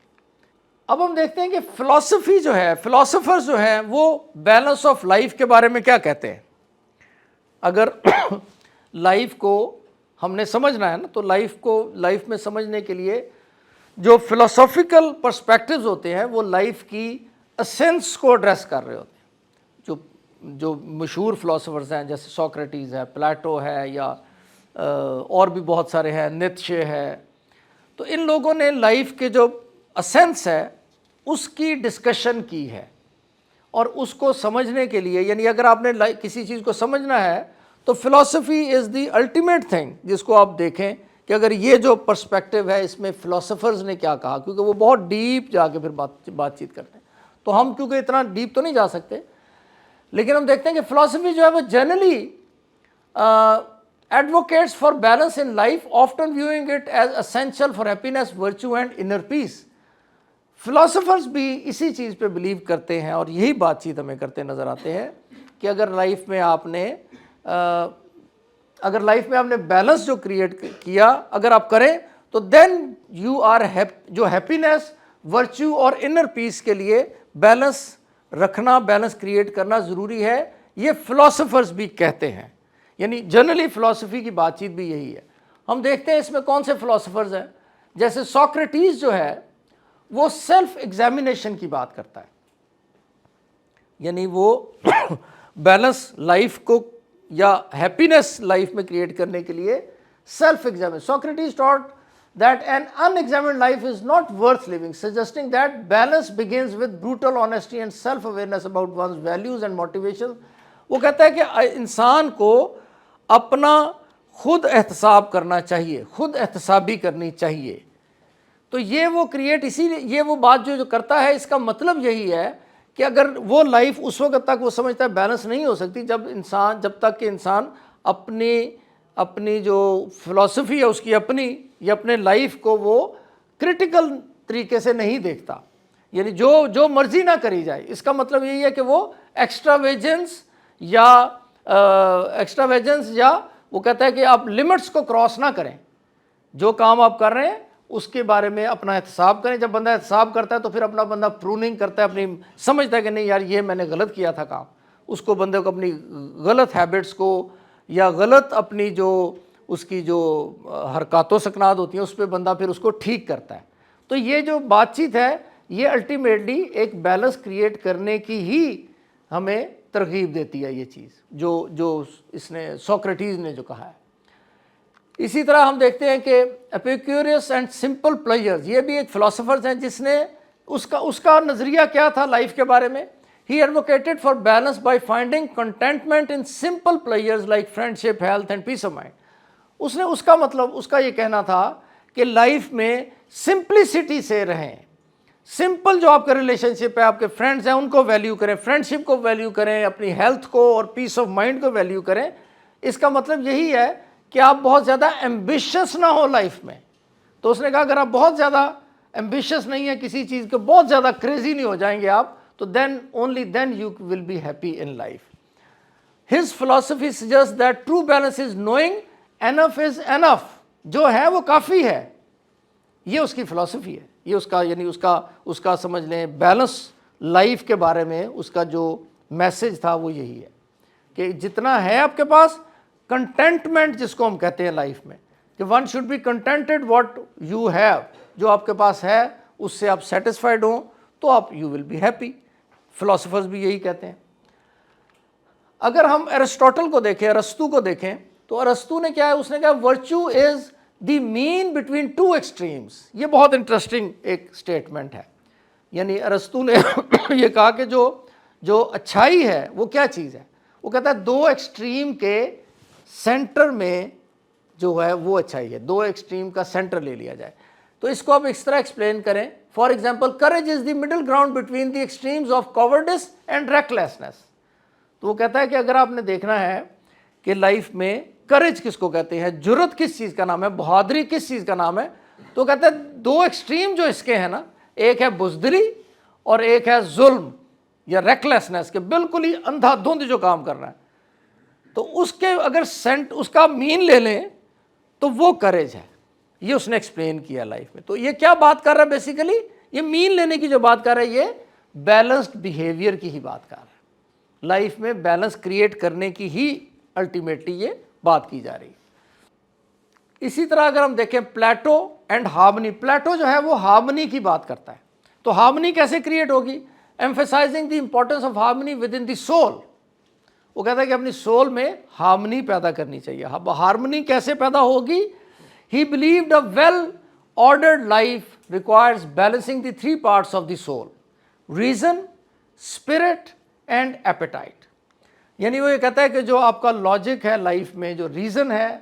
اب ہم دیکھتے ہیں کہ فلاسفی جو ہے, فلاسفرز جو ہیں وہ بیلنس آف لائف کے بارے میں کیا کہتے ہیں. اگر لائف کو ہم نے سمجھنا ہے نا, تو لائف میں سمجھنے کے لیے جو فلاسافیکل پرسپیکٹیوز ہوتے ہیں وہ لائف کی اسینس کو ایڈریس کر رہے ہوتے ہیں. جو مشہور فلاسفرز ہیں جیسے سوکریٹیز ہے, پلیٹو ہے, یا اور بھی بہت سارے ہیں, نیتشے ہے, تو ان لوگوں نے لائف کے جو اسینس ہے اس کی ڈسکشن کی ہے. اور اس کو سمجھنے کے لیے, یعنی اگر آپ نے کسی چیز کو سمجھنا ہے تو philosophy is the ultimate thing, جس کو آپ دیکھیں کہ اگر یہ جو پرسپیکٹیو ہے اس میں فلاسفرز نے کیا کہا، کیونکہ وہ بہت ڈیپ جا کے پھر بات چیت کرتے ہیں، تو ہم کیونکہ اتنا ڈیپ تو نہیں جا سکتے، لیکن ہم دیکھتے ہیں کہ فلاسفی جو ہے وہ generally advocates for balance in life, often viewing it as essential for happiness, virtue and inner peace. Philosophers بھی اسی چیز پہ بلیو کرتے ہیں اور یہی بات چیت ہمیں کرتے نظر آتے ہیں کہ اگر لائف میں آپ نے بیلنس جو کریٹ کیا اگر آپ کریں تو دین یو آر جو ہیپینس، ورچو اور انر پیس کے لیے بیلنس رکھنا، بیلنس کریٹ کرنا ضروری ہے، یہ فلاسفرز بھی کہتے ہیں۔ یعنی جنرلی فلاسفی کی بات چیت بھی یہی ہے۔ ہم دیکھتے ہیں اس میں کون سے فلاسفرز ہیں، جیسے سوکریٹیز جو ہے وہ سیلف ایگزامینیشن کی بات کرتا ہے، یعنی وہ بیلنس لائف کو یا ہیپینس لائف میں کریٹ کرنے کے لیے self examine. Socrates taught that an unexamined life is not worth living, suggesting that balance begins with brutal honesty and self-awareness about one's values and motivations۔ وہ کہتا ہے کہ انسان کو اپنا خود احتساب کرنا چاہیے، خود احتسابی کرنی چاہیے۔ تو یہ وہ کریٹ، اسی لیے یہ وہ بات جو کرتا ہے، اس کا مطلب یہی ہے کہ اگر وہ لائف اس وقت تک وہ سمجھتا ہے بیلنس نہیں ہو سکتی جب تک کہ انسان اپنی جو فلاسفی ہے اس کی اپنی یا اپنے لائف کو وہ کرٹیکل طریقے سے نہیں دیکھتا، یعنی جو مرضی نہ کری جائے۔ اس کا مطلب یہی ہے کہ وہ ایکسٹراویجنس یا وہ کہتا ہے کہ آپ لمٹس کو کراس نہ کریں، جو کام آپ کر رہے ہیں اس کے بارے میں اپنا احتساب کریں۔ جب بندہ احتساب کرتا ہے تو پھر اپنا بندہ پروننگ کرتا ہے، اپنی سمجھتا ہے کہ نہیں یار یہ میں نے غلط کیا تھا کام، اس کو بندے کو اپنی غلط ہیبٹس کو یا غلط اپنی جو اس کی جو حرکات و سکنات ہوتی ہیں اس پہ بندہ پھر اس کو ٹھیک کرتا ہے۔ تو یہ جو بات چیت ہے یہ الٹیمیٹلی ایک بیلنس کریٹ کرنے کی ہی ہمیں ترغیب دیتی ہے، یہ چیز جو اس نے سوکریٹیز نے جو کہا ہے۔ اسی طرح ہم دیکھتے ہیں کہ ایپیکیورس اینڈ سمپل پلیئرز، یہ بھی ایک فلاسفرز ہیں جس نے اس کا نظریہ کیا تھا لائف کے بارے میں۔ He advocated for balance by finding contentment in simple pleasures like friendship, health and peace of mind۔ اس کا یہ کہنا تھا کہ لائف میں سمپلسٹی سے رہیں، سمپل جو آپ کا ریلیشن شپ ہے، آپ کے فرینڈز ہیں ان کو ویلیو کریں، فرینڈشپ کو ویلیو کریں، اپنی ہیلتھ کو اور پیس آف مائنڈ کو ویلیو کریں۔ اس کا مطلب یہی ہے کہ آپ بہت زیادہ ایمبیشس نہ ہو لائف میں۔ تو اس نے کہا اگر آپ بہت زیادہ ایمبیشس نہیں ہیں کسی چیز کے، بہت زیادہ کریزی نہیں ہو جائیں گے آپ، تو only then you will be happy in life۔ His philosophy suggests that true balance is knowing enough is enough، جو ہے وہ کافی ہے، یہ اس کی فلاسفی ہے، یہ اس کا سمجھ لیں بیلنس لائف کے بارے میں اس کا جو میسج تھا وہ یہی ہے کہ جتنا ہے آپ کے پاس، کنٹینٹمنٹ جس کو ہم کہتے ہیں لائف میں، کہ one should be contented what you have, جو آپ کے پاس ہے اس سے آپ سیٹسفائڈ ہوں تو آپ you will be happy. Philosophers بھی یہی کہتے ہیں۔ اگر ہم ایرسٹوٹل کو دیکھیں، ارسطو کو دیکھیں، تو ارسطو نے کیا ہے، اس نے کہا ورچو از دی مین بٹوین ٹو ایکسٹریمز۔ یہ بہت انٹرسٹنگ ایک سٹیٹمنٹ ہے، یعنی ارسطو نے یہ کہا کہ جو اچھائی ہے وہ کیا چیز ہے، وہ کہتا ہے دو ایکسٹریم کے سینٹر میں جو ہے وہ اچھائی ہے، دو ایکسٹریم کا سینٹر لے لیا جائے۔ تو اس کو آپ اس طرح ایکسپلین کریں، for example courage is the middle ground between the extremes of cowardice and recklessness۔ تو وہ کہتا ہے کہ اگر آپ نے دیکھنا ہے کہ لائف میں courage کس کو کہتے ہیں، جرت کس چیز کا نام ہے، بہادری کس چیز کا نام ہے، تو کہتا ہے دو ایکسٹریم جو اس کے ہیں نا، ایک ہے بزدلی اور ایک ہے ظلم یا ریکلیسنس، کہ بالکل ہی اندھا دھند جو کام کر رہا ہے، تو اس کے اگر اس کا مین لے لیں تو وہ courage ہے۔ یہ اس نے ایکسپلین کیا لائف میں۔ تو یہ کیا بات کر رہا ہے بیسیکلی، یہ مین لینے کی جو بات کر رہا ہے یہ بیلنسڈ بیہیویئر کی ہی بات کر رہا ہے، لائف میں بیلنس کریٹ کرنے کی ہی الٹیمیٹلی یہ بات کی جا رہی ہے۔ اسی طرح اگر ہم دیکھیں پلیٹو اینڈ ہارمنی، پلیٹو جو ہے وہ ہارمنی کی بات کرتا ہے۔ تو ہارمنی کیسے کریٹ ہوگی، emphasising the importance of harmony with in the civil. وہ کہتا ہے کہ اپنی سول میں ہارمنی پیدا کرنی چاہیے۔ ہارمنی کیسے پیدا ہوگی، He believed a well-ordered life requires balancing the three parts of the soul: reason, spirit and appetite۔ یعنی وہ یہ کہتا ہے کہ جو آپ کا لاجک ہے لائف میں، جو ریزن ہے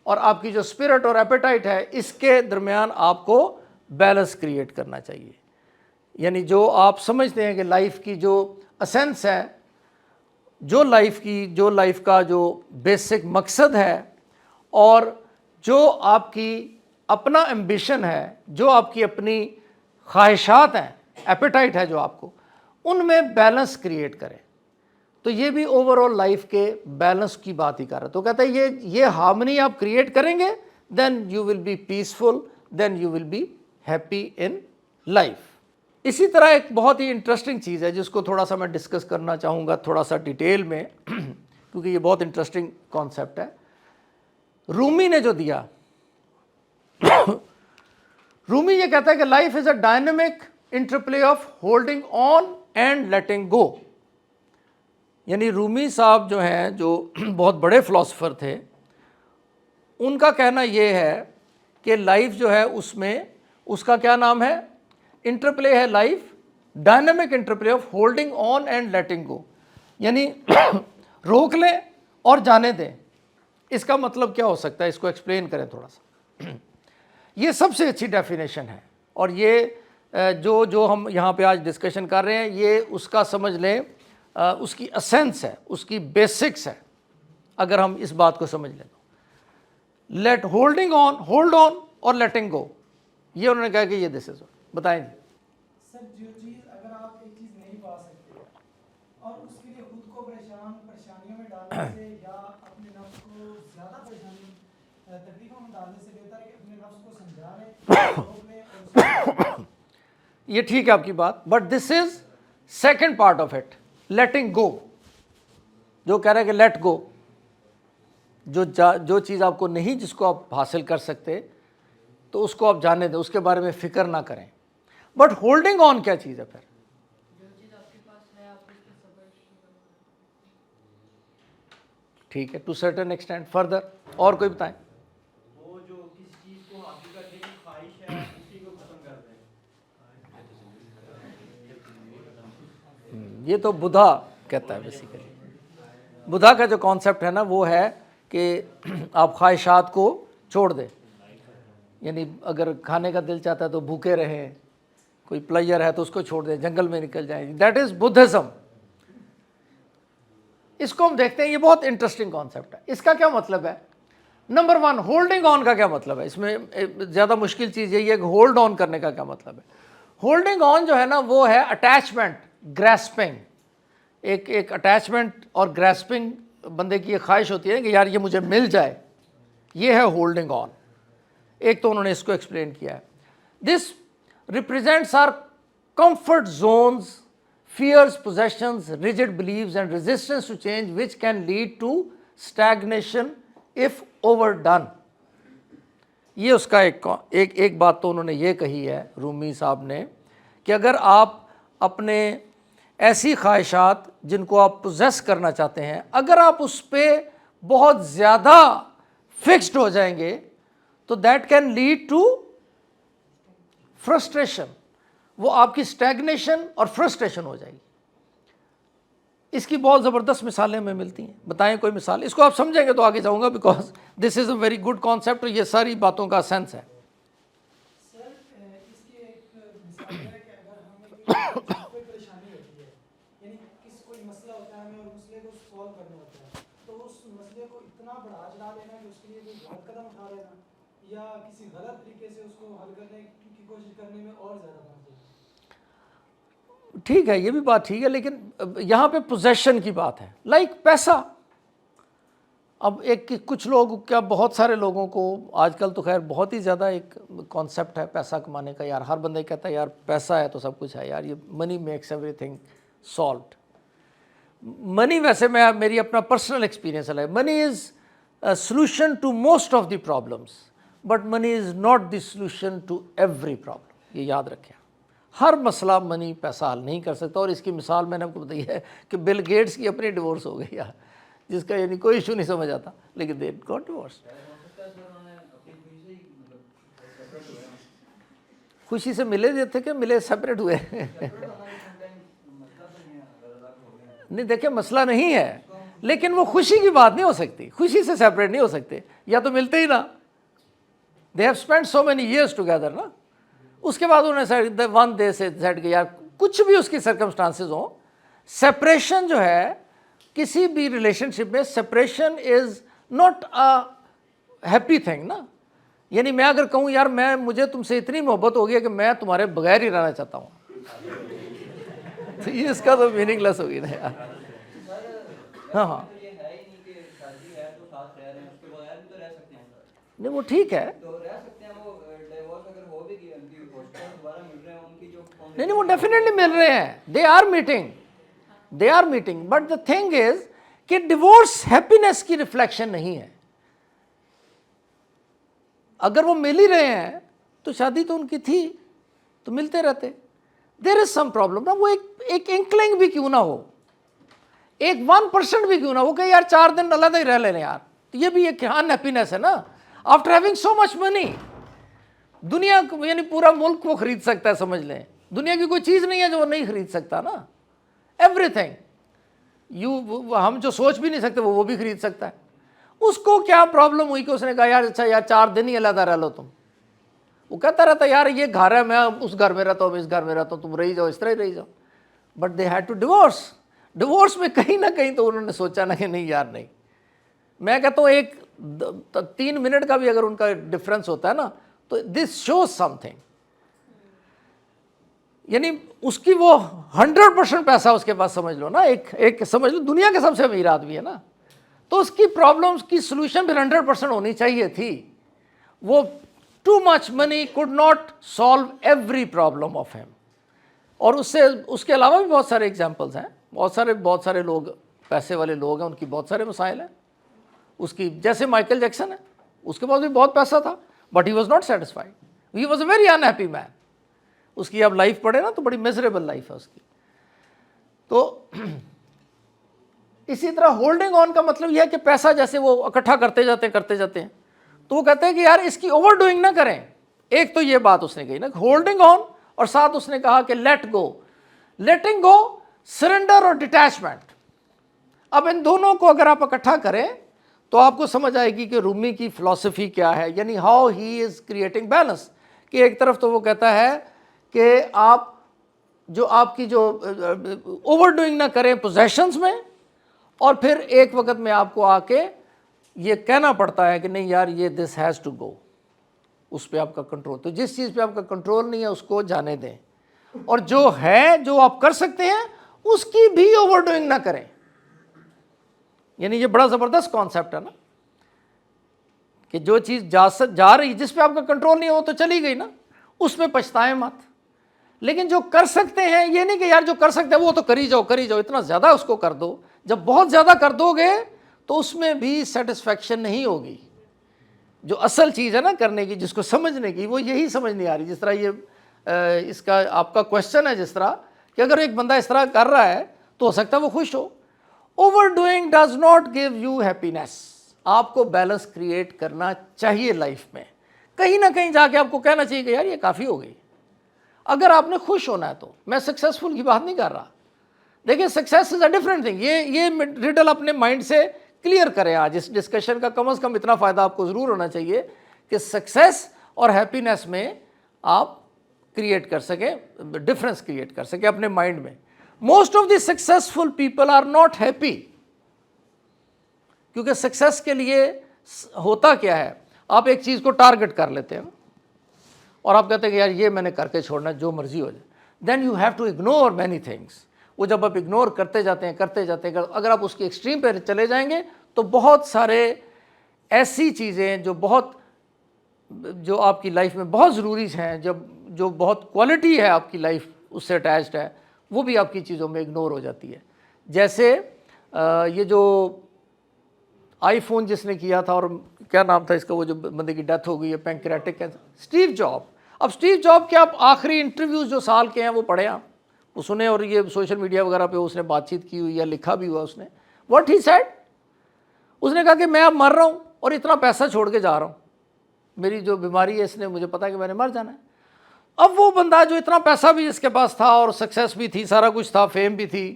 اور آپ کی جو اسپرٹ اور ایپیٹائٹ ہے اس کے درمیان آپ کو بیلنس کریٹ کرنا چاہیے. یعنی جو آپ سمجھتے ہیں کہ لائف کی جو اسینس ہے, جو لائف کا جو بیسک مقصد ہے, اور جو آپ کی اپنا ایمبیشن ہے, جو آپ کی اپنی خواہشات ہیں, ایپیٹائٹ ہے جو آپ کو, ان میں بیلنس کریٹ کریں. تو یہ بھی اوور آل لائف کے بیلنس کی بات ہی کر رہا ہے. تو کہتا ہے یہ ہارمنی آپ کریٹ کریں گے, then you will be peaceful, then you will be happy in life. اسی طرح ایک بہت ہی انٹرسٹنگ چیز ہے جس کو تھوڑا سا میں ڈسکس کرنا چاہوں گا تھوڑا سا ڈیٹیل میں, کیونکہ یہ بہت انٹرسٹنگ کانسیپٹ ہے. رومی نے جو دیا, رومی یہ کہتا ہے کہ life is a dynamic interplay of holding on and letting go. یعنی رومی صاحب جو ہیں, جو بہت بڑے فلاسفر تھے, ان کا کہنا یہ ہے کہ لائف جو ہے اس میں اس کا کیا نام ہے, انٹرپلے ہے life, dynamic interplay of holding on and letting go. یعنی روک لیں اور جانے دیں. اس کا مطلب کیا ہو سکتا ہے, اس کو ایکسپلین کریں تھوڑا سا. یہ سب سے اچھی ڈیفینیشن ہے, اور یہ جو ہم یہاں پہ آج ڈسکشن کر رہے ہیں یہ اس کا سمجھ لیں اس کی اسینس ہے, اس کی بیسکس ہے. اگر ہم اس بات کو سمجھ لیں تو let holding on, hold on اور لیٹنگ گو, یہ انہوں نے کہا کہ یہ دس از. بتائیں جی. سر جو چیز اگر آپ ایک چیز نہیں پا سکتے اور اس کے لیے خود کو پریشانیوں میں ڈالنے سے یا اپنے نفس کو زیادہ تکلیفوں میں ڈالنے سے بہتر ہے کہ اپنے نفس کو سمجھا لیں, روک لیں اور یہ ٹھیک ہے آپ کی بات, but this is second part of it, letting go. جو کہہ رہے ہیں کہ لیٹ گو, جو چیز آپ کو نہیں, جس کو آپ حاصل کر سکتے تو اس کو آپ جانے دیں, اس کے بارے میں فکر نہ کریں. بٹ ہولڈنگ آن کیا چیز ہے پھر؟ ٹھیک ہے, ٹو سرٹن ایکسٹینٹ. فردر اور کوئی بتائیں. وہ جو کسی چیز کو حاصل کرنے کی خواہش ہے اسی کو ختم کر دیں. یہ تو بدھا کہتا ہے بیسیکلی. بدھا کا جو کانسیپٹ ہے نا وہ ہے کہ آپ خواہشات کو چھوڑ دیں. یعنی اگر کھانے کا دل چاہتا ہے تو بھوکے رہیں, کوئی پلیئر ہے تو اس کو چھوڑ دیں, جنگل میں نکل جائیں. That is Buddhism. اس کو ہم دیکھتے ہیں, یہ بہت انٹرسٹنگ کانسیپٹ ہے. اس کا کیا مطلب ہے؟ نمبر ون, ہولڈنگ آن کا کیا مطلب ہے؟ اس میں زیادہ مشکل چیز یہی ہے کہ ہولڈ آن کرنے کا کیا مطلب ہے. ہولڈنگ آن جو ہے نا وہ ہے اٹیچمنٹ, گریسپنگ. ایک اٹیچمنٹ اور گریسپنگ بندے کی یہ خواہش ہوتی ہے کہ یار یہ مجھے مل جائے, یہ ہے ہولڈنگ آن. ایک تو انہوں نے اس کو ایکسپلین کیا ہے. This represents our comfort zones, fears, possessions, rigid beliefs and resistance to change which can lead to stagnation if overdone. یہ اس کا ایک بات تو انہوں نے یہ کہی ہے رومی صاحب نے کہ اگر آپ اپنے ایسی خواہشات جن کو آپ پوزیس کرنا چاہتے ہیں, اگر آپ اس پہ بہت زیادہ فکسڈ ہو جائیں گے تو that can lead to frustration. وہ آپ کی اسٹیگنیشن اور فرسٹریشن ہو جائے گی. اس کی بہت زبردست مثالیں ہمیں ملتی ہیں. بتائیں کوئی مثال, اس کو آپ سمجھیں گے تو آگے جاؤں گا, because this is a very good concept. یہ ساری باتوں کا سینس ہے. سر اس کی ایک مثال ہے کہ اگر ہمیں کوئی پریشانی ہوتی ہے, یعنی کوئی مسئلہ ہوتا ہے ہمیں اور مسئلے کو سالو کرنا ہوتا ہے, تو اس مسئلے کو اتنا بڑھا چڑھا دینا کہ اس کے لیے کوئی غلط قدم اٹھا لینا یا کسی غلط طریقے سے اس کو حل کرنے کی کوشش کرنے میں اور زیادہ پہنچ جائے. ٹھیک ہے, یہ بھی بات ٹھیک ہے, لیکن یہاں پہ پوزیشن کی بات ہے. لائک پیسہ. اب کچھ لوگ, کیا بہت سارے لوگوں کو آج کل تو خیر بہت ہی زیادہ ایک کانسیپٹ ہے پیسہ کمانے کا. یار ہر بندہ کہتا ہے یار پیسہ ہے تو سب کچھ ہے, یار یہ money makes everything solved. Money ویسے میری اپنا پرسنل ایکسپیرینس ہے, money is solution to most of the problems, but money is not the solution to every problem. یہ یاد رکھیں. ہر مسئلہ منی پیسہ حل نہیں کر سکتا. اور اس کی مثال میں نے آپ کو بتائی ہے کہ بل گیٹس کی اپنی ڈیورس ہو گئی یار, جس کا یعنی کوئی ایشو نہیں سمجھ آتا, لیکن دے گاٹ ڈیورس. خوشی سے ملے تھے کہ ملے سپریٹ ہوئے؟ نہیں دیکھیں مسئلہ نہیں ہے, لیکن وہ خوشی کی بات نہیں ہو سکتی, خوشی سے سیپریٹ نہیں ہو سکتے, یا تو ملتے ہی نا. They have spend so many years together نا. اس کے بعد انہوں نے ون دے سے سیٹ کہ یار کچھ بھی اس کی سرکمسٹانسز ہوں, سپریشن جو ہے کسی بھی ریلیشن شپ میں, separation is not a happy thing نا. یعنی میں اگر کہوں یار مجھے تم سے اتنی محبت ہو گئی کہ میں تمہارے بغیر ہی رہنا چاہتا ہوں, تو یہ اس کا تو میننگ لیس ہوگی نا یار. ہاں ہاں نہیں وہ ٹھیک ہے, نہیں وہ ڈیفینیٹلی مل رہے ہیں, they are meeting, but the thing is کہ ڈیورس ہیپینس کی ریفلیکشن نہیں ہے. اگر وہ مل ہی رہے ہیں تو شادی تو ان کی تھی, تو ملتے رہتے. دیر از سم پرابلم نا, وہ ایک انکلنگ بھی کیوں نہ ہو, ایک 1% بھی کیوں نہ ہو کہ یار 4 دن علیحدہ ہی رہ لینے یار, تو یہ بھی ایک ان ہیپینس ہے نا. آفٹر ہیونگ سو مچ منی, دنیا یعنی پورا ملک وہ خرید سکتا ہے, سمجھ لیں دنیا کی کوئی چیز نہیں ہے جو وہ نہیں خرید سکتا نا. ایوری تھنگ ہم جو سوچ بھی نہیں سکتے وہ بھی خرید سکتا ہے. اس کو کیا پرابلم ہوئی کہ اس نے کہا یار اچھا یار 4 دن ہی علیحدہ رہ لو تم. وہ کہتا رہتا یار یہ گھر ہے, میں اس گھر میں رہتا ہوں, اس گھر میں رہتا ہوں, تم رہی جاؤ, اس طرح ہی رہی جاؤ. But they had to divorce میں کہیں نہ کہیں تو انہوں نے سوچا نا کہ نہیں یار نہیں. میں کہتا ہوں ایک 3 منٹ کا بھی اگر ان کا ڈفرینس ہوتا ہے نا تو دس شوز سم تھنگ. یعنی اس کی وہ 100% پیسہ اس کے پاس سمجھ لو نا, ایک سمجھ لو دنیا کے سب سے امیر آدمی ہے نا, تو اس کی پرابلمس کی سلوشن بھی 100% ہونی چاہیے تھی. وہ too much money could not solve every problem of him. اور اس کے علاوہ بھی بہت سارے ایگزامپلس ہیں, بہت سارے لوگ پیسے والے لوگ ہیں, ان کی بہت سارے مسائل ہیں. اس کی جیسے مائیکل جیکسن ہے, اس کے پاس بھی بہت پیسہ تھا, but he was not satisfied, he was a very unhappy man. اس کی اب لائف پڑھے نا تو بڑی میزریبل لائف ہے اس کی. تو اسی طرح ہولڈنگ آن کا مطلب یہ ہے کہ پیسہ جیسے وہ اکٹھا کرتے جاتے ہیں, تو وہ کہتے ہیں کہ یار اس کی اوور ڈوئنگ نہ کریں. ایک تو یہ بات اس نے کہی نا, ہولڈنگ آن, اور ساتھ اس نے کہا کہ لیٹنگ گو, سرنڈر اور ڈیٹیچمنٹ. اب ان دونوں کو اگر آپ اکٹھا کریں تو آپ کو سمجھ آئے گی کہ رومی کی فلسفی کیا ہے, یعنی how he is creating balance. کہ ایک طرف تو وہ کہتا ہے کہ آپ کی اوور ڈوئنگ نہ کریں پوزیشنز میں, اور پھر ایک وقت میں آپ کو آ کے یہ کہنا پڑتا ہے کہ نہیں یار یہ دس ہیز ٹو گو, اس پہ آپ کا کنٹرول. تو جس چیز پہ آپ کا کنٹرول نہیں ہے اس کو جانے دیں, اور جو ہے جو آپ کر سکتے ہیں اس کی بھی اوور ڈوئنگ نہ کریں. یعنی یہ بڑا زبردست کانسیپٹ ہے نا, کہ جو چیز جا رہی جس پہ آپ کا کنٹرول نہیں ہو تو چلی گئی نا, اس میں پچھتائیں مت. لیکن جو کر سکتے ہیں, یہ نہیں کہ یار جو کر سکتے ہیں وہ تو کری جاؤ, اتنا زیادہ اس کو کر دو. جب بہت زیادہ کر دو گے تو اس میں بھی سیٹسفیکشن نہیں ہوگی. جو اصل چیز ہے نا کرنے کی, جس کو سمجھنے کی, وہ یہی سمجھ نہیں آ رہی. جس طرح یہ اس کا آپ کا کوشچن ہے, جس طرح کہ اگر ایک بندہ اس طرح کر رہا ہے تو ہو سکتا ہے وہ خوش ہو. Overdoing does not give you happiness. آپ کو بیلنس کریٹ کرنا چاہیے لائف میں. کہیں نہ کہیں جا کے آپ کو کہنا چاہیے کہ یار یہ کافی ہو گئی. اگر آپ نے خوش ہونا ہے تو, میں سکسیزفل کی بات نہیں کر رہا. دیکھیں success is a different thing. یہ ریڈل اپنے مائنڈ سے کلیئر کریں. آج اس ڈسکشن کا کم از کم اتنا فائدہ آپ کو ضرور ہونا چاہیے کہ سکسیس اور ہیپینس میں آپ کریٹ کر سکیں, ڈفرینس کریٹ کر سکیں اپنے مائنڈ میں. Most of the successful people are not happy, کیونکہ سکسیس کے لیے ہوتا کیا ہے, آپ ایک چیز کو ٹارگٹ کر لیتے ہیں اور آپ کہتے ہیں کہ یار یہ میں نے کر کے چھوڑنا ہے, جو مرضی ہو جائے. Then you have to ignore many things. وہ جب آپ اگنور کرتے جاتے ہیں, اگر آپ اس کی ایکسٹریم پہ چلے جائیں گے تو بہت سارے ایسی چیزیں جو آپ کی لائف میں بہت ضروری ہیں, جو بہت کوالٹی ہے آپ کی لائف اس سے اٹیچڈ ہے, وہ بھی آپ کی چیزوں میں اگنور ہو جاتی ہے. جیسے یہ جو آئی فون جس نے کیا تھا, اور کیا نام تھا اس کا, وہ جو بندے کی ڈیتھ ہو گئی ہے پینکریاٹک کینسر, اسٹیو جاب. اب اسٹیو جاب کے آپ آخری انٹرویوز جو سال کے ہیں وہ پڑھیں, آپ وہ سنیں, اور یہ سوشل میڈیا وغیرہ پہ اس نے بات چیت کی ہوئی یا لکھا بھی ہوا اس نے. واٹ ہی سیڈ, اس نے کہا کہ میں اب مر رہا ہوں اور اتنا پیسہ چھوڑ کے جا رہا ہوں, میری جو بیماری ہے اس نے مجھے پتا کہ میں نے مر جانا ہے. اب وہ بندہ جو اتنا پیسہ بھی اس کے پاس تھا اور سکسیس بھی تھی, سارا کچھ تھا, فیم بھی تھی,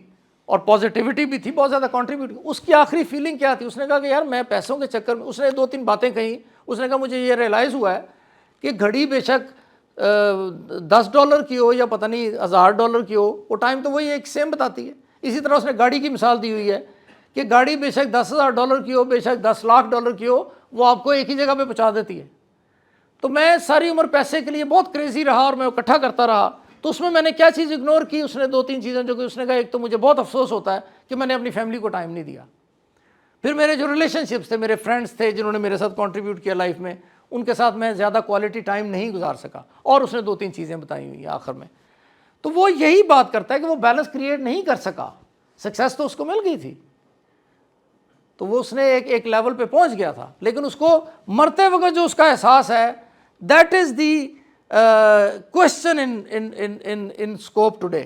اور پازیٹیوٹی بھی تھی، بہت زیادہ کنٹریبیوٹ. اس کی آخری فیلنگ کیا تھی؟ اس نے کہا کہ یار میں پیسوں کے چکر میں، اس نے 2-3 باتیں کہیں. اس نے کہا مجھے یہ ریئلائز ہوا ہے کہ گھڑی بے شک $10 کی ہو یا پتہ نہیں $1000 کی ہو، وہ ٹائم تو وہی ایک سیم بتاتی ہے. اسی طرح اس نے گاڑی کی مثال دی ہوئی ہے کہ گاڑی بے شک $10,000 کی ہو، بے شک $10,00,000 کی ہو، وہ آپ کو ایک ہی جگہ پہ پہنچا دیتی ہے. تو میں ساری عمر پیسے کے لیے بہت کریزی رہا اور میں اکٹھا کرتا رہا. تو اس میں نے کیا چیز اگنور کی؟ اس نے 2-3 چیزیں جو کہ اس نے کہا، ایک تو مجھے بہت افسوس ہوتا ہے کہ میں نے اپنی فیملی کو ٹائم نہیں دیا. پھر میرے جو ریلیشن شپس تھے، میرے فرینڈس تھے جنہوں نے میرے ساتھ کنٹریبیوٹ کیا لائف میں، ان کے ساتھ میں زیادہ کوالٹی ٹائم نہیں گزار سکا. اور اس نے 2-3 چیزیں بتائی ہوئی ہیں آخر میں. تو وہ یہی بات کرتا ہے کہ وہ بیلنس کریٹ نہیں کر سکا. سکسیس تو اس کو مل گئی تھی، تو وہ اس نے ایک لیول پہ پہنچ گیا تھا، لیکن اس کو مرتے وقت جو اس کا احساس ہے، that is the question in scope today,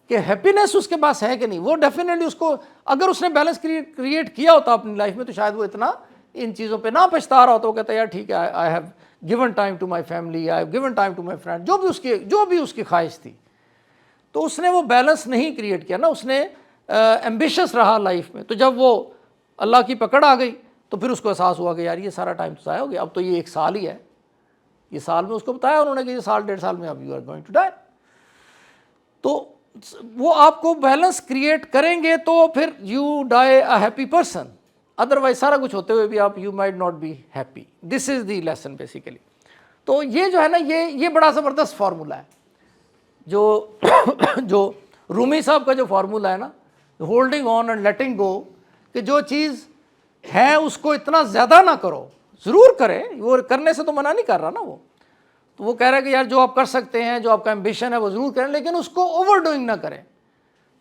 کہ ہیپینس اس کے پاس ہے کہ نہیں. وہ ڈیفینیٹلی اس کو، اگر اس نے بیلنس کریٹ کیا ہوتا اپنی لائف میں، تو شاید وہ اتنا ان چیزوں پہ نہ پچھتا رہا ہوتا. وہ کہتا ہے یار ٹھیک ہے، I have given time to my family, I have given time to my friend, جو بھی اس کی خواہش تھی. تو اس نے وہ بیلنس نہیں کریٹ کیا نا، اس نے ایمبیشس رہا لائف میں. تو جب وہ اللہ کی پکڑ آ گئی تو پھر اس کو احساس ہوا کہ یار یہ سارا ٹائم تو ضائع ہو گیا، اب تو یہ 1 سال ہی ہے. یہ سال میں اس کو بتایا انہوں نے کہ یہ 1.5 سال میں اب you are going to die. تو وہ آپ کو بیلنس کریٹ کریں گے تو پھر you die a happy person. Otherwise سارا کچھ ہوتے ہوئے بھی آپ you might not be happy. This is the lesson basically. تو یہ جو ہے نا، یہ بڑا زبردست فارمولہ ہے جو رومی صاحب کا جو فارمولہ ہے نا، holding on and letting go, کہ جو چیز ہے اس کو اتنا زیادہ نہ کرو. ضرور کریں، وہ کرنے سے تو منع نہیں کر رہا نا وہ. تو وہ کہہ رہا ہے کہ یار جو آپ کر سکتے ہیں، جو آپ کا ایمبیشن ہے وہ ضرور کریں، لیکن اس کو اوور ڈوئنگ نہ کریں.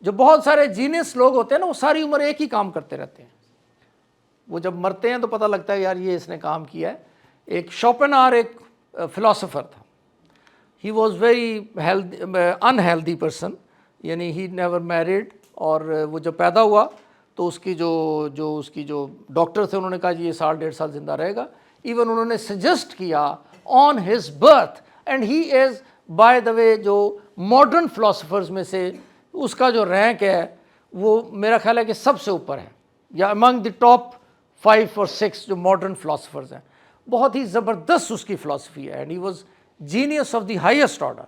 جو بہت سارے جینیس لوگ ہوتے ہیں نا، وہ ساری عمر ایک ہی کام کرتے رہتے ہیں. وہ جب مرتے ہیں تو پتہ لگتا ہے یار یہ اس نے کام کیا ہے. ایک شوپنہاور ایک فلاسفر تھا. He was very unhealthy person, یعنی ہی نیور میریڈ. اور وہ جب پیدا ہوا تو اس کی جو ڈاکٹر تھے انہوں نے کہا جی یہ 1.5 سال زندہ رہے گا. ایون انہوں نے سجیسٹ کیا on his birth. And he is by the way جو ماڈرن فلاسفرز میں سے اس کا جو رینک ہے وہ میرا خیال ہے کہ سب سے اوپر ہے، یا امنگ دی ٹاپ 5 اور 6 جو ماڈرن فلاسفرز ہیں. بہت ہی زبردست اس کی فلاسفی ہے. And he was genius of the highest order.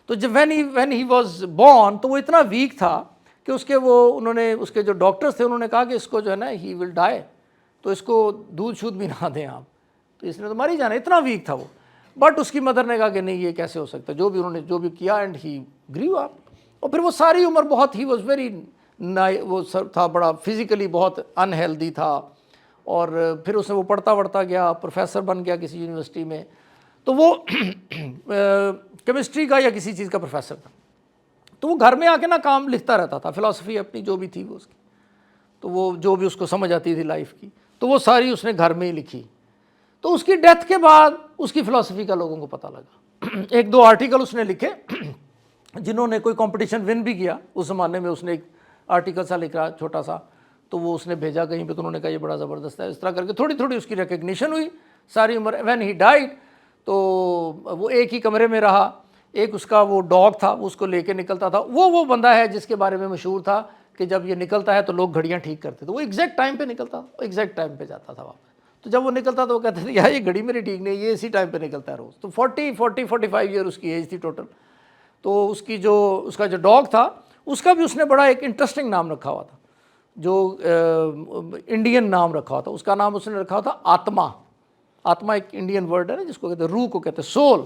تو جب وین ہی واز بورن تو وہ اتنا ویک تھا کہ انہوں نے اس کے جو ڈاکٹرز تھے انہوں نے کہا کہ اس کو جو ہے نا ہی ول ڈائی، تو اس کو دودھ شودھ بھی نہ دیں آپ، تو اس نے تو مر ہی جانا. اتنا ویک تھا وہ. بٹ اس کی مدر نے کہا کہ نہیں یہ کیسے ہو سکتا، انہوں نے جو بھی کیا، اینڈ ہی گریو اپ. اور پھر وہ ساری عمر بہت ہی واز ویری وہ تھا بڑا فزیکلی بہت انہیلدی تھا. اور پھر اس نے وہ پڑھتا گیا، پروفیسر بن گیا کسی یونیورسٹی میں. تو وہ کیمسٹری کا یا کسی چیز کا پروفیسر تھا. تو وہ گھر میں آ کے نا کام لکھتا رہتا تھا، فلاسفی اپنی جو بھی تھی وہ اس کی، تو وہ جو بھی اس کو سمجھ آتی تھی لائف کی، تو وہ ساری اس نے گھر میں ہی لکھی. تو اس کی ڈیتھ کے بعد اس کی فلاسفی کا لوگوں کو پتہ لگا. 1-2 آرٹیکل اس نے لکھے جنہوں نے کوئی کمپٹیشن ون بھی کیا. اس زمانے میں اس نے ایک آرٹیکل سا لکھا چھوٹا سا، تو وہ اس نے بھیجا کہیں پہ، تو انہوں نے کہا یہ بڑا زبردست ہے. اس طرح کر کے تھوڑی اس کی ریکگنیشن ہوئی ساری عمر. وین ہی ڈائڈ تو وہ ایک ہی کمرے میں رہا. ایک اس کا وہ ڈاگ تھا، وہ اس کو لے کے نکلتا تھا. وہ بندہ ہے جس کے بارے میں مشہور تھا کہ جب یہ نکلتا ہے تو لوگ گھڑیاں ٹھیک کرتے تھے. وہ ایگزیکٹ ٹائم پہ نکلتا تھا، ایگزیکٹ ٹائم پہ جاتا تھا واپس. تو جب وہ نکلتا تو وہ کہتے تھے یار یہ گھڑی میری ٹھیک نہیں، یہ اسی ٹائم پہ نکلتا ہے روز. تو 45 ایئر اس کی ایج تھی ٹوٹل. تو اس کا جو ڈاگ تھا اس کا بھی اس نے بڑا ایک انٹرسٹنگ نام رکھا ہوا تھا، جو انڈین نام رکھا ہوا تھا. اس کا نام اس نے رکھا ہوا تھا آتما. آتما ایک انڈین ورڈ ہے نا جس کو کہتے ہیں روح کو کہتے ہیں، سول.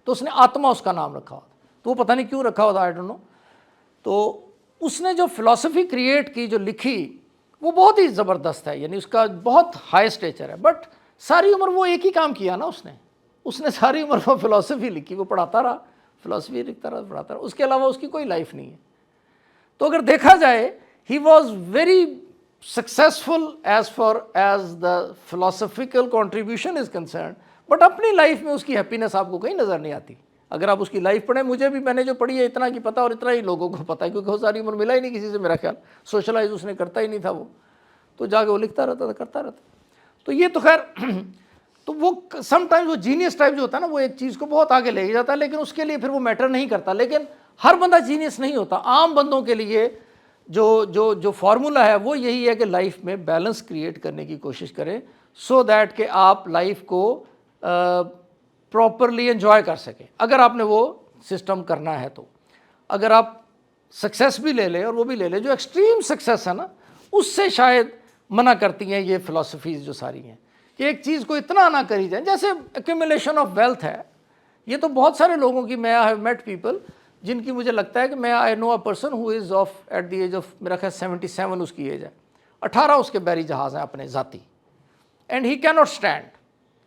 تو اس نے آتما اس کا نام رکھا ہوا تھا. تو وہ پتہ نہیں کیوں رکھا ہوا تھا، آئی ڈونٹ نو. تو اس نے جو فلاسفی کریٹ کی، جو لکھی، وہ بہت ہی زبردست ہے. یعنی اس کا بہت ہائی اسٹیچر ہے. بٹ ساری عمر وہ ایک ہی کام کیا نا اس نے ساری عمر وہ فلاسفی لکھی، وہ پڑھاتا رہا، فلاسفی لکھتا رہا، پڑھاتا رہا. اس کے علاوہ اس کی کوئی لائف نہیں ہے. تو اگر دیکھا جائے he was very successful as far as the philosophical contribution is concerned. But اپنی لائف میں اس کی ہیپینس آپ کو کہیں نظر نہیں آتی. اگر آپ اس کی لائف پڑھیں، میں نے جو پڑھی ہے اتنا کی پتہ، اور اتنا ہی لوگوں کو پتہ ہے، کیونکہ وہ ساری عمر ملا ہی نہیں کسی سے. میرا خیال سوشلائز اس نے کرتا ہی نہیں تھا وہ، تو جا کے وہ لکھتا رہتا تھا، کرتا رہتا. تو یہ تو خیر تو وہ سم ٹائمز وہ جینیس ٹائپ جو ہوتا ہے نا، وہ ایک چیز کو بہت آگے لے جاتا ہے، لیکن اس کے لیے پھر وہ میٹر نہیں کرتا. لیکن ہر بندہ جینیس نہیں ہوتا. عام بندوں کے لیے جو فارمولا ہے وہ یہی ہے کہ لائف میں بیلنس کریٹ کرنے کی کوشش کریں سو دیٹ کہ آپ لائف کو پراپرلی انجوائے کر سکیں. اگر آپ نے وہ سسٹم کرنا ہے تو اگر آپ سکسیس بھی لے لیں اور وہ بھی لے لیں, جو ایکسٹریم سکسیس ہے نا اس سے شاید منع کرتی ہیں یہ فلاسفیز جو ساری ہیں کہ ایک چیز کو اتنا نہ کری جائے. جیسے ایکومولیشن آف ویلتھ ہے, یہ تو بہت سارے لوگوں کی, میں آئی ہیو میٹ پیپل جن کی مجھے لگتا ہے کہ میں I know a person who is off at the age of میرا خیال 77 اس کی ایج ہے, 18 اس کے بحری جہاز ہیں اپنے ذاتی, اینڈ ہی کی ناٹ اسٹینڈ.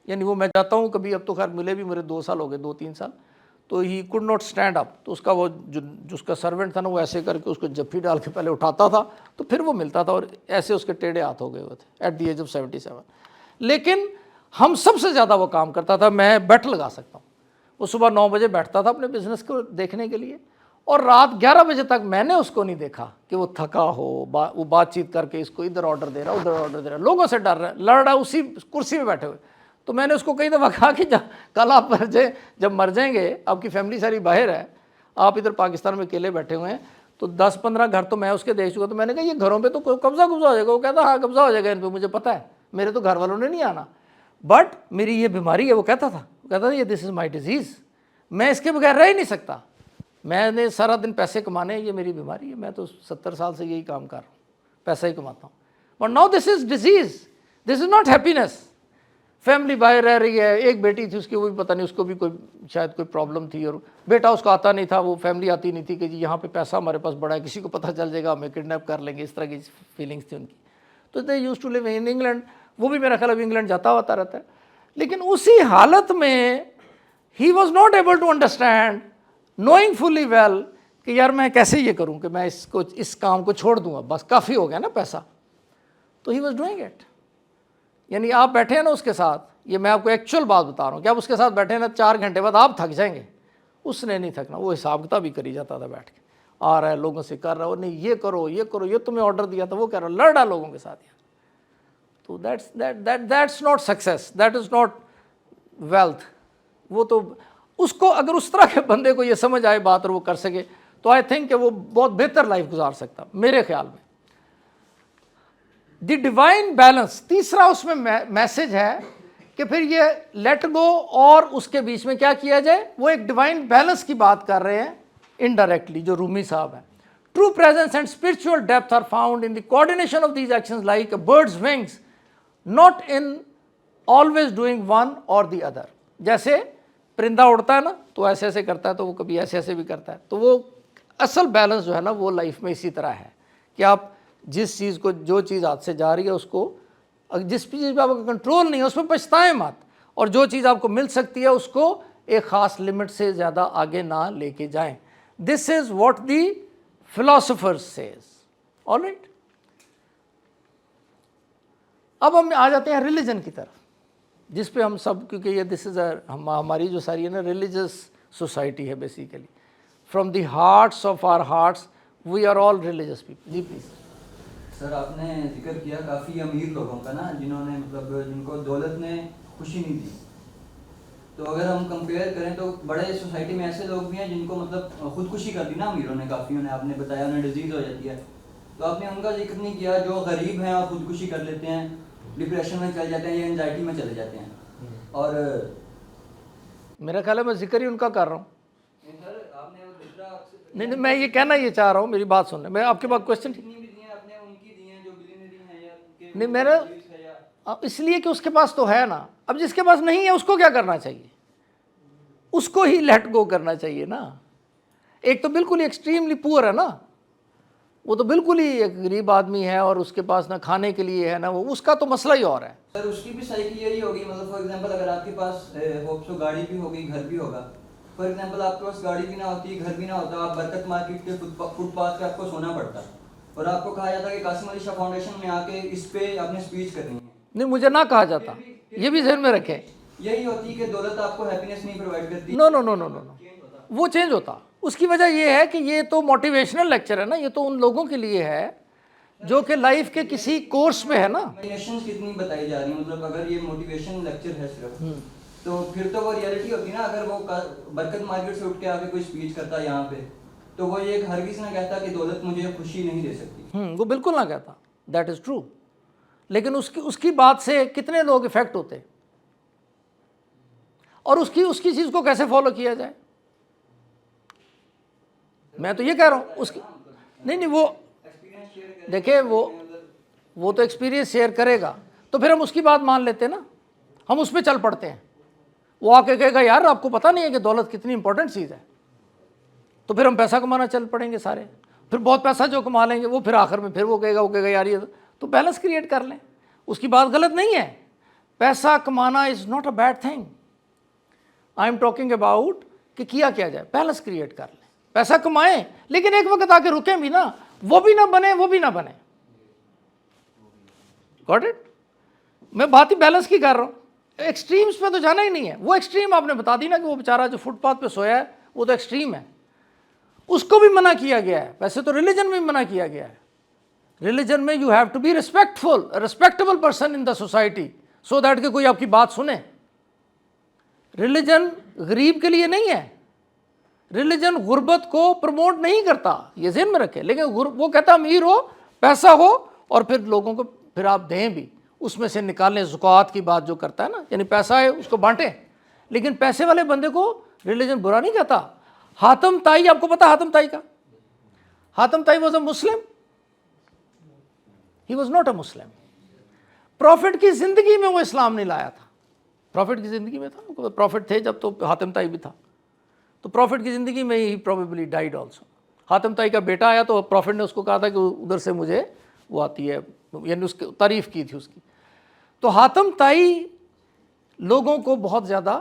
یعنی وہ میں جاتا ہوں کبھی, اب تو خیر ملے بھی میرے 2 سال ہو گئے, 2-3 سال, تو he could not stand up. تو اس کا وہ جو اس کا سرونٹ تھا نا وہ ایسے کر کے اس کو جفی ڈال کے پہلے اٹھاتا تھا تو پھر وہ ملتا تھا, اور ایسے اس کے ٹیڑھے ہاتھ ہو گئے ہوئے تھے ایٹ دی ایج آف 77. لیکن ہم سب سے زیادہ وہ کام کرتا تھا. میں بیٹ لگا سکتا ہوں, وہ صبح 9 بجے بیٹھتا تھا اپنے بزنس کو دیکھنے کے لیے, اور رات 11 بجے تک میں نے اس کو نہیں دیکھا کہ وہ تھکا ہو, وہ بات چیت کر کے اس کو ادھر آرڈر دے رہا, ادھر آرڈر دے رہا, لوگوں سے ڈر رہا ہے, لڑ رہا ہے اسی کرسی پہ بیٹھے ہوئے. تو میں نے اس کو کئی دفعہ کہا کہ کل آپ جب مر جائیں گے, آپ کی فیملی ساری باہر ہے, آپ ادھر پاکستان میں اکیلے بیٹھے ہوئے ہیں, تو 10-15 گھر تو میں اس کے دیکھ چکا. تو میں نے کہا یہ گھروں پہ تو قبضہ ہو جائے گا. وہ کہتا ہاں قبضہ ہو جائے گا ان پہ, مجھے پتہ ہے, میرے تو گھر والوں نے نہیں آنا, بٹ میری یہ بیماری ہے. وہ کہتا تھا یہ دس از مائی ڈیزیز, میں اس کے بغیر رہ ہی نہیں سکتا, میں نے سارا دن پیسے کمانے, یہ میری بیماری ہے, میں تو 70 سال سے یہی کام کر رہا ہوں, پیسہ ہی کماتا ہوں. But now this is disease, this is not happiness. Family باہر رہ رہی ہے, ایک بیٹی تھی اس کی, وہ بھی پتہ نہیں اس کو بھی کوئی شاید کوئی پرابلم تھی, اور بیٹا اس کو آتا نہیں تھا, وہ فیملی آتی نہیں تھی کہ جی یہاں پہ پیسہ ہمارے پاس بڑا ہے, کسی کو پتہ چل جائے گا ہمیں کڈنیپ کر لیں گے, اس طرح کی فیلنگس تھی ان کی. تو they used to live in England, وہ بھی میرا خیال اب انگلینڈ جاتا ہوتا رہتا ہے. لیکن اسی حالت میں ہی was not able to understand, knowing fully well کہ یار میں کیسے یہ کروں کہ میں اس کام کو چھوڑ دوں, بس کافی ہو گیا نا پیسہ. تو ہی واز ڈوئنگ اٹ. یعنی آپ بیٹھے ہیں نا اس کے ساتھ, یہ میں آپ کو ایکچوئل بات بتا رہا ہوں کہ آپ اس کے ساتھ بیٹھے ہیں نا, 4 گھنٹے بعد آپ تھک جائیں گے, اس نے نہیں تھکنا. وہ حساب کتاب بھی کری جاتا تھا بیٹھ کے, آ رہا ہے لوگوں سے کر رہا ہے, نہیں یہ کرو یہ کرو, یہ تمہیں آرڈر دیا تھا, وہ کہہ رہا ہے, لڑ رہا لوگوں کے ساتھ یار. تو that's not success, that is not wealth. وہ تو اس کو اگر اس طرح کے بندے کو یہ سمجھ آئے بات اور وہ کر سکے تو آئی تھنک کہ وہ بہت بہتر لائف گزار سکتا میرے خیال میں. دی ڈیوائن بیلنس, تیسرا اس میں میسج ہے کہ پھر یہ لیٹ گو اور اس کے بیچ میں کیا کیا جائے. وہ ایک ڈیوائن بیلنس کی بات کر رہے ہیں انڈائریکٹلی, جو رومی صاحب ہیں. True presence and spiritual depth are found in the coordination of these actions like a bird's wings, not in always doing one or the other. جیسے پرندہ اڑتا ہے نا تو ایسے ایسے کرتا ہے, تو وہ کبھی ایسے ایسے بھی کرتا ہے. تو وہ اصل بیلنس جو ہے نا وہ لائف میں اسی طرح ہے کہ آپ جس چیز کو, جو چیز ہاتھ سے جا رہی ہے اس کو, جس چیز پہ آپ کا کنٹرول نہیں ہے اس پہ پچھتائیں مت, اور جو چیز آپ کو مل سکتی ہے اس کو ایک خاص لمٹ سے زیادہ آگے نہ لے کے جائیں. This is what the philosopher says. All right, اب ہم آ جاتے ہیں ریلیجن کی طرف, جس پہ ہم سب, کیونکہ یہ دس از ہماری جو ساری ہے نا ریلیجس سوسائٹی ہے basically. From the hearts of our hearts we are all religious people. جی پلیز. سر آپ نے ذکر کیا کافی امیر لوگوں کا نا, جنہوں نے مطلب جن کو دولت نے خوشی نہیں دی. تو اگر ہم کمپیئر کریں تو بڑے سوسائٹی میں ایسے لوگ بھی ہیں جن کو مطلب خودکشی کر دی نا امیروں نے, کافیوں نے, آپ نے بتایا انہیں ڈیزیز ہو جاتی ہے. تو آپ نے ان کا ذکر نہیں کیا جو غریب ہیں اور خودکشی کر لیتے ہیں, ڈپریشن میں چل جاتے ہیں یا انزائٹی میں چلے جاتے ہیں. اور میرا خیال ہے میں ذکر ہی ان کا کر رہا ہوں. نہیں میں یہ کہنا یہ چاہ رہا ہوں, میری بات سن لیں, میں آپ کے بعد کوشچن نہیں میرا, اس لیے کہ اس کے پاس تو ہے نا. اب جس کے پاس نہیں ہے اس کو کیا کرنا چاہیے, اس کو ہی لیٹ گو کرنا چاہیے نا. ایک تو بالکل ہی ایکسٹریملی پور ہے نا, وہ تو بالکل ہی ایک غریب آدمی ہے اور اس کے پاس نہ کھانے کے لیے ہے نا, وہ اس کا تو مسئلہ ہی اور ہے. سر اس کی بھی سائیکل یہی ہوگی, مطلب فار ایگزامپل اگر آپ کے پاس ہوپ سو گاڑی بھی ہوگی, گھر بھی ہوگا. فار ایگزامپل آپ کے پاس گاڑی بھی نہ ہوتی, گھر بھی نہ ہوتا, آپ برکت مارکیٹ کے فٹ پاتھ پہ آپ کو سونا پڑتا, اور آپ کو کہا جاتا کہ قاسم علی شاہ فاؤنڈیشن میں آ کے اس پہ اپنی اسپیچ کرنی ہے. نہیں مجھے نہ کہا جاتا, یہ بھی ذہن میں رکھیں. یہی ہوتی کہ دولت آپ کو ہیپینس نہیں پرووائڈ کرتی. نو نو نو نو نو, وہ چینج ہوتا. اس کی وجہ یہ ہے کہ یہ تو موٹیویشنل لیکچر ہے نا, یہ تو ان لوگوں کے لیے ہے جو کہ لائف کے کسی کورس میں ہے نا. موٹیویشنز کتنی بتائی جا رہی ہیں, مطلب اگر یہ موٹیویشن لیکچر ہے صرف, تو پھر تو وہ ریئلٹی ہوتی نا. اگر وہ برکت مارکیٹ سے اٹھ کے آ کے کوئی اسپیچ کرتا ہے یہاں پہ, تو وہ یہ ہرگز نہ کہتا کہ دولت مجھے خوشی نہیں دے سکتی. وہ بالکل نہ کہتا, دیٹ از ٹرو. لیکن اس کی بات سے کتنے لوگ افیکٹ ہوتے, اور اس کی چیز کو کیسے فالو کیا جائے. میں تو یہ کہہ رہا ہوں اس کی نہیں وہ دیکھیں, وہ تو ایکسپیرینس شیئر کرے گا تو پھر ہم اس کی بات مان لیتے ہیں نا, ہم اس پہ چل پڑتے ہیں. وہ آ کے کہے گا یار آپ کو پتہ نہیں ہے کہ دولت کتنی امپورٹنٹ چیز ہے, تو پھر ہم پیسہ کمانا چل پڑیں گے سارے. پھر بہت پیسہ جو کما لیں گے وہ پھر آخر میں پھر وہ کہے گا یار یہ تو بیلنس کریٹ کر لیں. اس کی بات غلط نہیں ہے, پیسہ کمانا از not a bad thing. I am talking about کہ کیا جائے, بیلنس کریٹ کر لیں, پیسہ کمائیں لیکن ایک وقت آ کے رکیں بھی نا, وہ بھی نہ بنے. Got it. میں بات ہی بیلنس کی کر رہا ہوں, ایکسٹریمز پہ تو جانا ہی نہیں ہے. وہ ایکسٹریم آپ نے بتا دی نا کہ وہ بیچارہ جو فٹ پاتھ پہ سویا ہے وہ تو ایکسٹریم ہے, اس کو بھی منع کیا گیا ہے. ویسے تو ریلیجن میں منع کیا گیا ہے. ریلیجن میں you have to be respectable person in the society so that کہ کوئی آپ کی بات سنے. ریلیجن غریب کے لیے نہیں ہے, ریلیجن غربت کو پروموٹ نہیں کرتا, یہ ذہن میں رکھے. لیکن وہ کہتا امیر ہو, پیسہ ہو, اور پھر لوگوں کو پھر آپ دیں بھی, اس میں سے نکالیں. زکوٰۃ کی بات جو کرتا ہے نا, یعنی پیسہ ہے اس کو بانٹیں. لیکن پیسے والے بندے کو ریلیجن برا نہیں کہتا. حاتم طائی, آپ کو پتا حاتم طائی کا؟ Hatim Tai was a Muslim, he was not a Muslim. Prophet کی زندگی میں وہ اسلام نہیں لایا تھا. پروفٹ کی زندگی میں تھا, پروفٹ تھے جب تو حاتم طائی بھی تھا, تو پروفٹ کی زندگی میں ہی probably died also. Hatim Tai کا بیٹا آیا تو پروفٹ نے اس کو کہا تھا کہ ادھر سے مجھے وہ آتی ہے, یعنی اس کی تعریف کی تھی اس کی. تو حاتم طائی لوگوں کو بہت زیادہ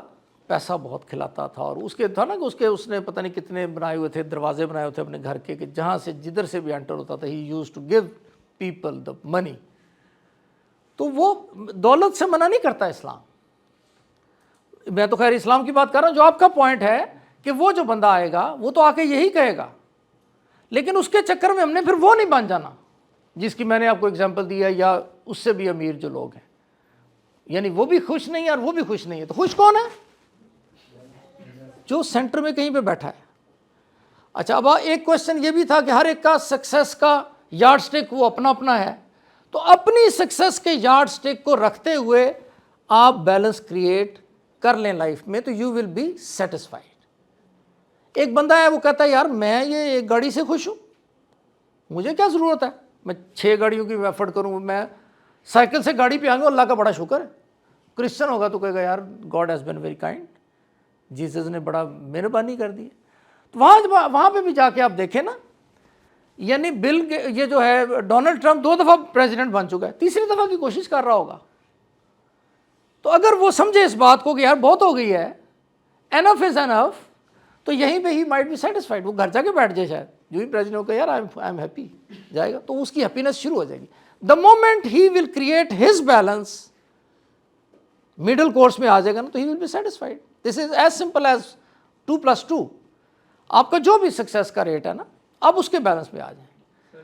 پیسہ بہت کھلاتا تھا, اور اس کے تھا نا کہ اس نے پتہ نہیں کتنے بنائے ہوئے تھے, دروازے بنائے ہوئے تھے اپنے گھر کے, کہ جہاں سے جدھر سے بھی انٹر ہوتا تھا he used to give people the money. تو وہ دولت سے منع نہیں کرتا اسلام. میں تو خیر اسلام کی بات کر رہا ہوں. جو آپ کا پوائنٹ ہے کہ وہ جو بندہ آئے گا وہ تو آ کے یہی کہے گا, لیکن اس کے چکر میں ہم نے پھر وہ نہیں بن جانا جس کی میں نے آپ کو اگزامپل دی ہے, یا اس سے بھی امیر جو لوگ ہیں, یعنی وہ بھی خوش نہیں ہے اور وہ بھی خوش نہیں ہے. تو خوش کون ہے؟ جو سینٹر میں کہیں پہ بیٹھا ہے. اچھا, اب ایک کوشچن یہ بھی تھا کہ ہر ایک کا سکسیس کا یارڈ سٹک وہ اپنا اپنا ہے. تو اپنی سکسیس کے یارڈ سٹک کو رکھتے ہوئے آپ بیلنس کریٹ کر لیں لائف میں, تو یو ول بی سیٹسفائیڈ. ایک بندہ ہے وہ کہتا ہے یار میں یہ ایک گاڑی سے خوش ہوں, مجھے کیا ضرورت ہے میں 6 گاڑیوں کی ایفرٹ کروں, میں سائیکل سے گاڑی پہ آؤں گا, اللہ کا بڑا شکر ہے. کرسچن ہوگا تو کہے گا یار God has been very kind, Jesus نے بڑا مہربانی کر دی. تو وہاں پہ بھی جا کے آپ دیکھیں نا, یعنی یہ جو ہے ڈونلڈ ٹرمپ 2 دفعہ پریزیڈنٹ بن چکا ہے, تیسری دفعہ کی کوشش کر رہا ہوگا. تو اگر وہ سمجھے اس بات کو کہ یار بہت ہو گئی ہے, انف از انف, تو یہیں پہ ہی مائٹ بی سیٹسفائڈ. وہ گھر جا کے بیٹھ جائے, شاید جو ہی پریزیڈنٹ ہو کہ یار آئی ایم ہیپی جائے گا, تو اس کی ہیپینس شروع ہو جائے گی. The moment he will create his balance, middle course میں آ جائے گا نا, تو he will be satisfied. This is as simple as 2+2. آپ کا جو بھی سکسیس کا ریٹ ہے نا, آپ اس کے بیلنس میں آ جائیں.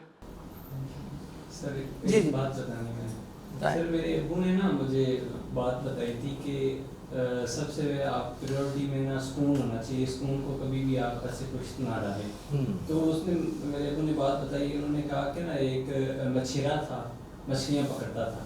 سر جی ایک بات بتانے میں, سر میرے ابو نے نا مجھے بات بتائی تھی کہ سب سے آپ پریورٹی میں نا سکون ہونا چاہیے, سکون کو کبھی بھی آپ کا سے کچھ نہ رہے. تو اس نے میرے ابو نے بات بتائی, انہوں نے کہا کہ نا ایک مچھیرا تھا, مچھلیاں پکڑتا تھا.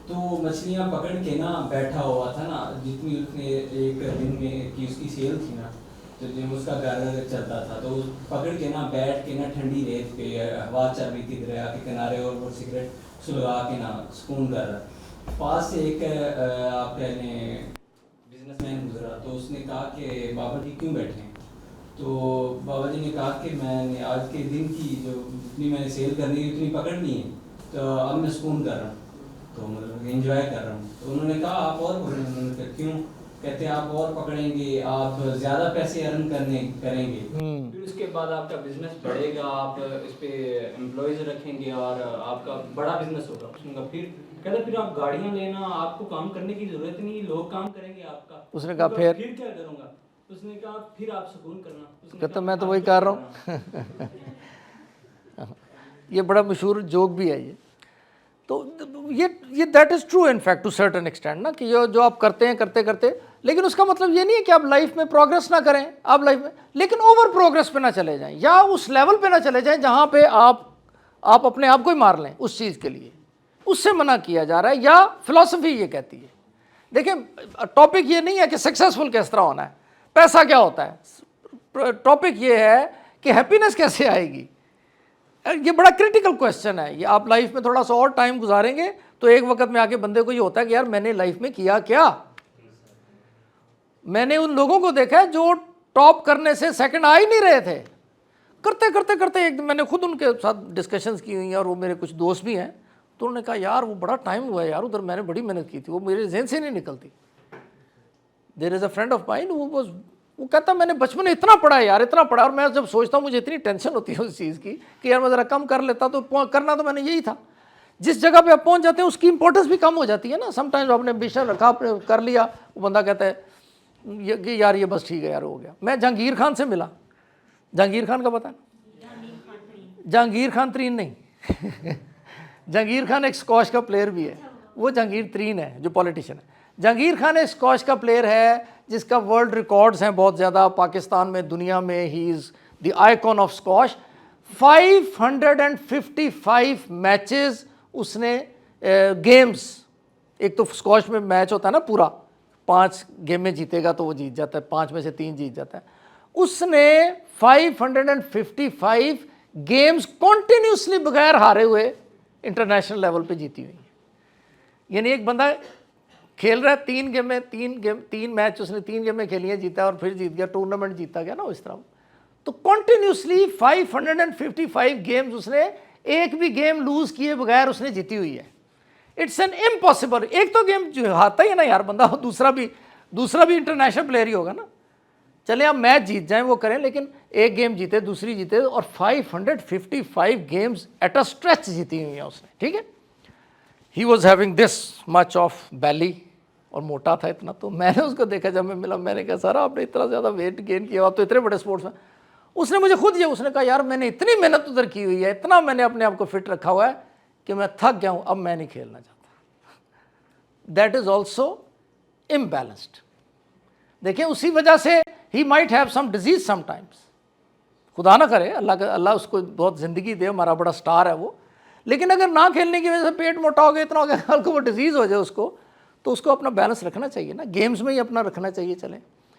تو مچھلیاں پکڑ کے نا بیٹھا ہوا تھا نا, جتنی اس نے ایک دن میں کی اس کی سیل تھی نا, تو جب اس کا گھر چلتا تھا تو پکڑ کے نا بیٹھ کے نا ٹھنڈی ریت پہ ہوا چل رہی تھی دریا کے کنارے, اور وہ سگریٹ سلگا کے نا سکون کر رہا. پاس سے ایک آپ کہنے بزنس مین گزرا, تو اس نے کہا کہ بابا جی کیوں بیٹھے ہیں؟ تو بابا جی نے کہا کہ میں نے آج کے دن کی جو جتنی میں نے سیل کرنی ہے اتنی پکڑنی ہے, تو اب میں سکون کر رہا ہوں, تو مطلب انجوائے کر رہا ہوں. تو انہوں نے کہا آپ اور پکڑیں, انہوں نے کہا کیوں؟ کہتے ہیں آپ اور پکڑیں گے, آپ زیادہ پیسے ارن کریں گے, پھر اس کے بعد آپ کا بزنس بڑھے گا, آپ اس پہ امپلائیز رکھیں گے اور آپ کا بڑا بزنس ہوگا. اس نے کہا پھر آپ گاڑیاں لینا, آپ کو کام کرنے کی ضرورت نہیں, لوگ کام کریں گے آپ کا. اس نے کہا پھر کیا کروں گا؟ اس نے کہا پھر آپ سکون کرنا. کہتا میں تو وہی کر رہا ہوں. یہ بڑا مشہور جوک بھی ہے یہ. تو یہ that is true in fact to certain extent نا, کہ جو آپ کرتے ہیں کرتے لیکن اس کا مطلب یہ نہیں ہے کہ آپ لائف میں پروگرس نہ کریں، آپ لائف میں لیکن اوور پروگرس پہ نہ چلے جائیں، یا اس لیول پہ نہ چلے جائیں جہاں پہ آپ اپنے آپ کو ہی مار لیں اس چیز کے لیے، اس سے منع کیا جا رہا ہے. یا فلسفی یہ کہتی ہے، دیکھیں ٹاپک یہ نہیں ہے کہ سکسیزفل کس طرح ہونا ہے، پیسہ کیا ہوتا ہے، ٹاپک یہ ہے کہ ہیپینس کیسے آئے گی. یہ بڑا کرٹیکل کویسچن ہے. یہ آپ لائف میں تھوڑا سا اور ٹائم گزاریں گے تو ایک وقت میں آ کے بندے کو یہ ہوتا ہے کہ یار میں نے لائف میں کیا کیا. میں نے ان لوگوں کو دیکھا ہے جو ٹاپ کرنے سے سیکنڈ آ ہی نہیں رہے تھے، کرتے کرتے کرتے ایک دن میں نے خود ان کے ساتھ ڈسکشنز کی ہوئی ہیں، اور وہ میرے کچھ دوست بھی ہیں، تو انہوں نے کہا یار وہ بڑا ٹائم ہوا ہے یار، ادھر میں نے بڑی محنت کی تھی، وہ میرے ذہن سے نہیں نکلتی. دیر از اے فرینڈ آف مائن، وہ کہتا میں نے بچپن میں اتنا پڑھا ہے یار، اتنا پڑھا، اور میں جب سوچتا ہوں مجھے اتنی ٹینشن ہوتی ہے اس چیز کی کہ یار میں ذرا کم کر لیتا تو کرنا تو میں نے یہی تھا. جس جگہ پہ آپ پہنچ جاتے ہیں اس کی امپورٹنس بھی کم ہو جاتی ہے نا. سم ٹائمز آپ نے ایمبیشن رکھا، آپ نے کر لیا، وہ بندہ کہتا ہے کہ یار یہ بس ٹھیک ہے یار ہو گیا. میں جہانگیر خان سے ملا، جہانگیر خان کا پتہ ہے، جہانگیر خان ترین نہیں جہانگیر خان ایک اسکواش کا پلیئر بھی ہے، وہ جہانگیر ترین ہے جو پولیٹیشین ہے. جہانگیر خان ایک اسکواش کا پلیئر ہے جس کا ورلڈ ریکارڈز ہیں بہت زیادہ، پاکستان میں، دنیا میں، he is the icon of squash. 555 matches اس نے گیمز، ایک تو اسکواش میں میچ ہوتا ہے نا پورا 5 گیمیں جیتے گا تو وہ جیت جاتا ہے، 5 میں سے 3 جیت جاتا ہے. اس نے 555 گیمز کنٹینیوسلی بغیر ہارے ہوئے انٹرنیشنل لیول پہ جیتی ہوئی ہیں. یعنی ایک بندہ کھیل رہا ہے 3 میچ اس نے 3 گیمیں کھیلی ہیں، جیتا اور پھر جیت گیا، ٹورنامنٹ جیتا گیا نا اس طرح. تو کنٹینیوسلی 555 گیمز اس نے ایک بھی گیم لوز کیے بغیر اس نے جیتی ہوئی ہے. It's an impossible. ایک تو گیم جو ہارتا ہی ہے نا یار بندہ، دوسرا بھی انٹرنیشنل پلیئر ہی ہوگا نا. چلے آپ میچ جیت جائیں وہ کریں، لیکن ایک گیم جیتے دوسری جیتے، اور 555 گیمز ایٹ اے اسٹریچ جیتی ہوئی ہیں اس نے. ٹھیک ہے، he was having this much of belly, اور موٹا تھا اتنا. تو میں نے اس کو دیکھا جب میں ملا، میں نے کہا سر آپ نے اتنا زیادہ ویٹ گین کیا، آپ تو اتنے بڑے اسپورٹس میں. اس نے مجھے خود اس نے کہا یار میں نے اتنی محنت ادھر کی ہوئی ہے، اتنا میں نے اپنے آپ کو فٹ رکھا ہوا ہے کہ میں تھک گیا ہوں، اب میں نہیں کھیلنا چاہتا. That is also imbalanced. دیکھیں اسی وجہ سے he might have some disease some times, خدا نہ کرے، اللہ اس کو بہت زندگی دے، ہمارا بڑا سٹار ہے وہ. لیکن اگر نہ کھیلنے کی وجہ سے پیٹ موٹا ہو گیا، اتنا ہو گیا، کل کو وہ ڈیزیز ہو جائے اس کو، تو اس کو اپنا بیلنس رکھنا چاہیے نا، گیمز میں ہی اپنا رکھنا چاہیے. چلیں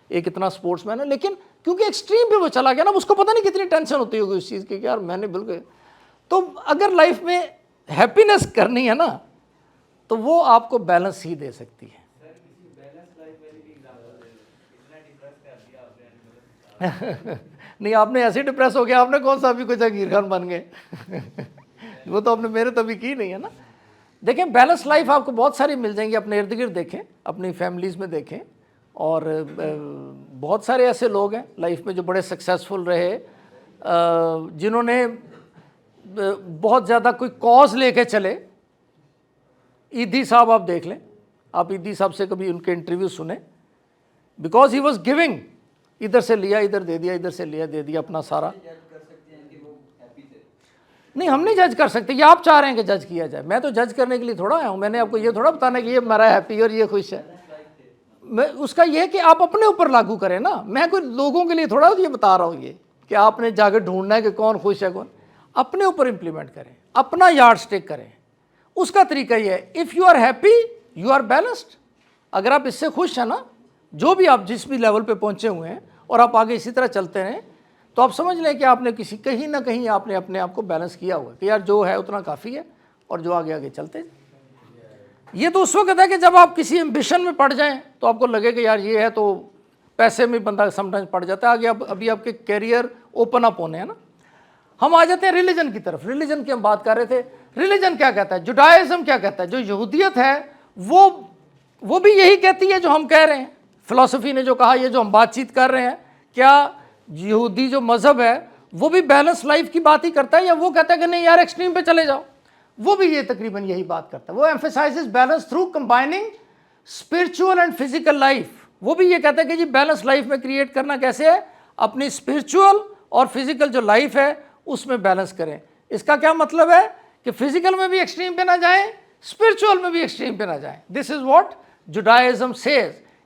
ایک اتنا اسپورٹس مین ہے، لیکن کیونکہ ایکسٹریم پہ وہ چلا گیا نا، اس کو پتہ نہیں کتنی ٹینشن ہوتی ہوگی اس چیز کی کہ یار میں نے بالکل. تو اگر لائف میں ہیپینس کرنی ہے نا تو وہ آپ کو بیلنس ہی دے سکتی ہے. نہیں آپ نے ایسے ڈپریس ہو گیا، آپ نے کون سا ابھی کوئی جہانگیر خان بن گئے وہ تو آپ نے محنت ابھی کی نہیں ہے نا. دیکھیں بیلنس لائف آپ کو بہت ساری مل جائیں گی، اپنے ارد گرد دیکھیں، اپنی فیملیز میں دیکھیں، اور بہت سارے ایسے لوگ ہیں لائف میں جو بڑے سکسیزفل رہے، جنہوں نے بہت زیادہ کوئی کاز لے کے چلے. ایدھی صاحب آپ دیکھ لیں، آپ ایدھی صاحب سے کبھی ان کے انٹرویو سنیں، بیکاز ہی واز گیونگ، ادھر سے لیا ادھر دے دیا، ادھر سے لیا دے دیا اپنا سارا. نہیں ہم نہیں جج کر سکتے، یہ آپ چاہ رہے ہیں کہ جج کیا جائے. میں تو جج کرنے کے لیے تھوڑا آیا ہوں، میں نے آپ کو یہ تھوڑا بتانا کہ یہ میرا ہیپی اور یہ خوش ہے. میں اس کا یہ کہ آپ اپنے اوپر لاگو کریں نا. میں کوئی لوگوں کے لیے تھوڑا یہ بتا رہا ہوں یہ کہ آپ نے جا کے ڈھونڈنا ہے کہ کون خوش ہے کون. اپنے اوپر امپلیمنٹ کریں، اپنا یارڈ اسٹک کریں. اس کا طریقہ یہ ہے، if you are happy you are balanced. اگر آپ اس سے خوش ہیں نا، جو بھی آپ جس بھی لیول پہ پہنچے ہوئے ہیں، اور آپ آگے اسی طرح چلتے رہیں، تو آپ سمجھ لیں کہ آپ نے کہیں نہ کہیں آپ نے اپنے آپ کو بیلنس کیا ہوا ہے کہ یار جو ہے اتنا کافی ہے، اور جو آگے آگے چلتے. یہ تو اس وقت ہے کہ جب آپ کسی ایمبیشن میں پڑ جائیں تو آپ کو لگے کہ یار یہ ہے، تو پیسے میں بندہ سم ٹائمز پڑ جاتا ہے آگے. ابھی آپ کے کیریئر اوپن اپ ہونے ہیں نا. ہم آ جاتے ہیں ریلیجن کی طرف. ریلیجن کی ہم بات کر رہے تھے. ریلیجن کیا کہتا ہے؟ جوڈائزم کیا کہتا ہے؟ جو یہودیت ہے وہ بھی یہی کہتی ہے جو ہم کہہ رہے ہیں. فلسفی نے جو کہا، یہ جو ہم بات چیت کر رہے ہیں، کیا یہودی جو مذہب ہے وہ بھی بیلنس لائف کی بات ہی کرتا ہے، یا وہ کہتا ہے کہ نہیں یار ایکسٹریم پہ چلے جاؤ؟ وہ بھی یہ تقریباً یہی بات کرتا ہے. وہ emphasises balance through combining spiritual and physical life. وہ بھی یہ کہتا ہے کہ جی بیلنس لائف میں کریٹ کرنا کیسے ہے؟ اپنی اسپرچول اور فزیکل جو لائف ہے اس میں بیلنس کریں. اس کا کیا مطلب ہے؟ کہ فزیکل میں بھی ایکسٹریم پہ نہ جائیں، اسپرچول میں بھی ایکسٹریم پہ نہ جائیں. This is what Judaism says.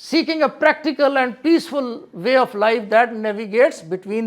seeking a practical and peaceful way of life that navigates between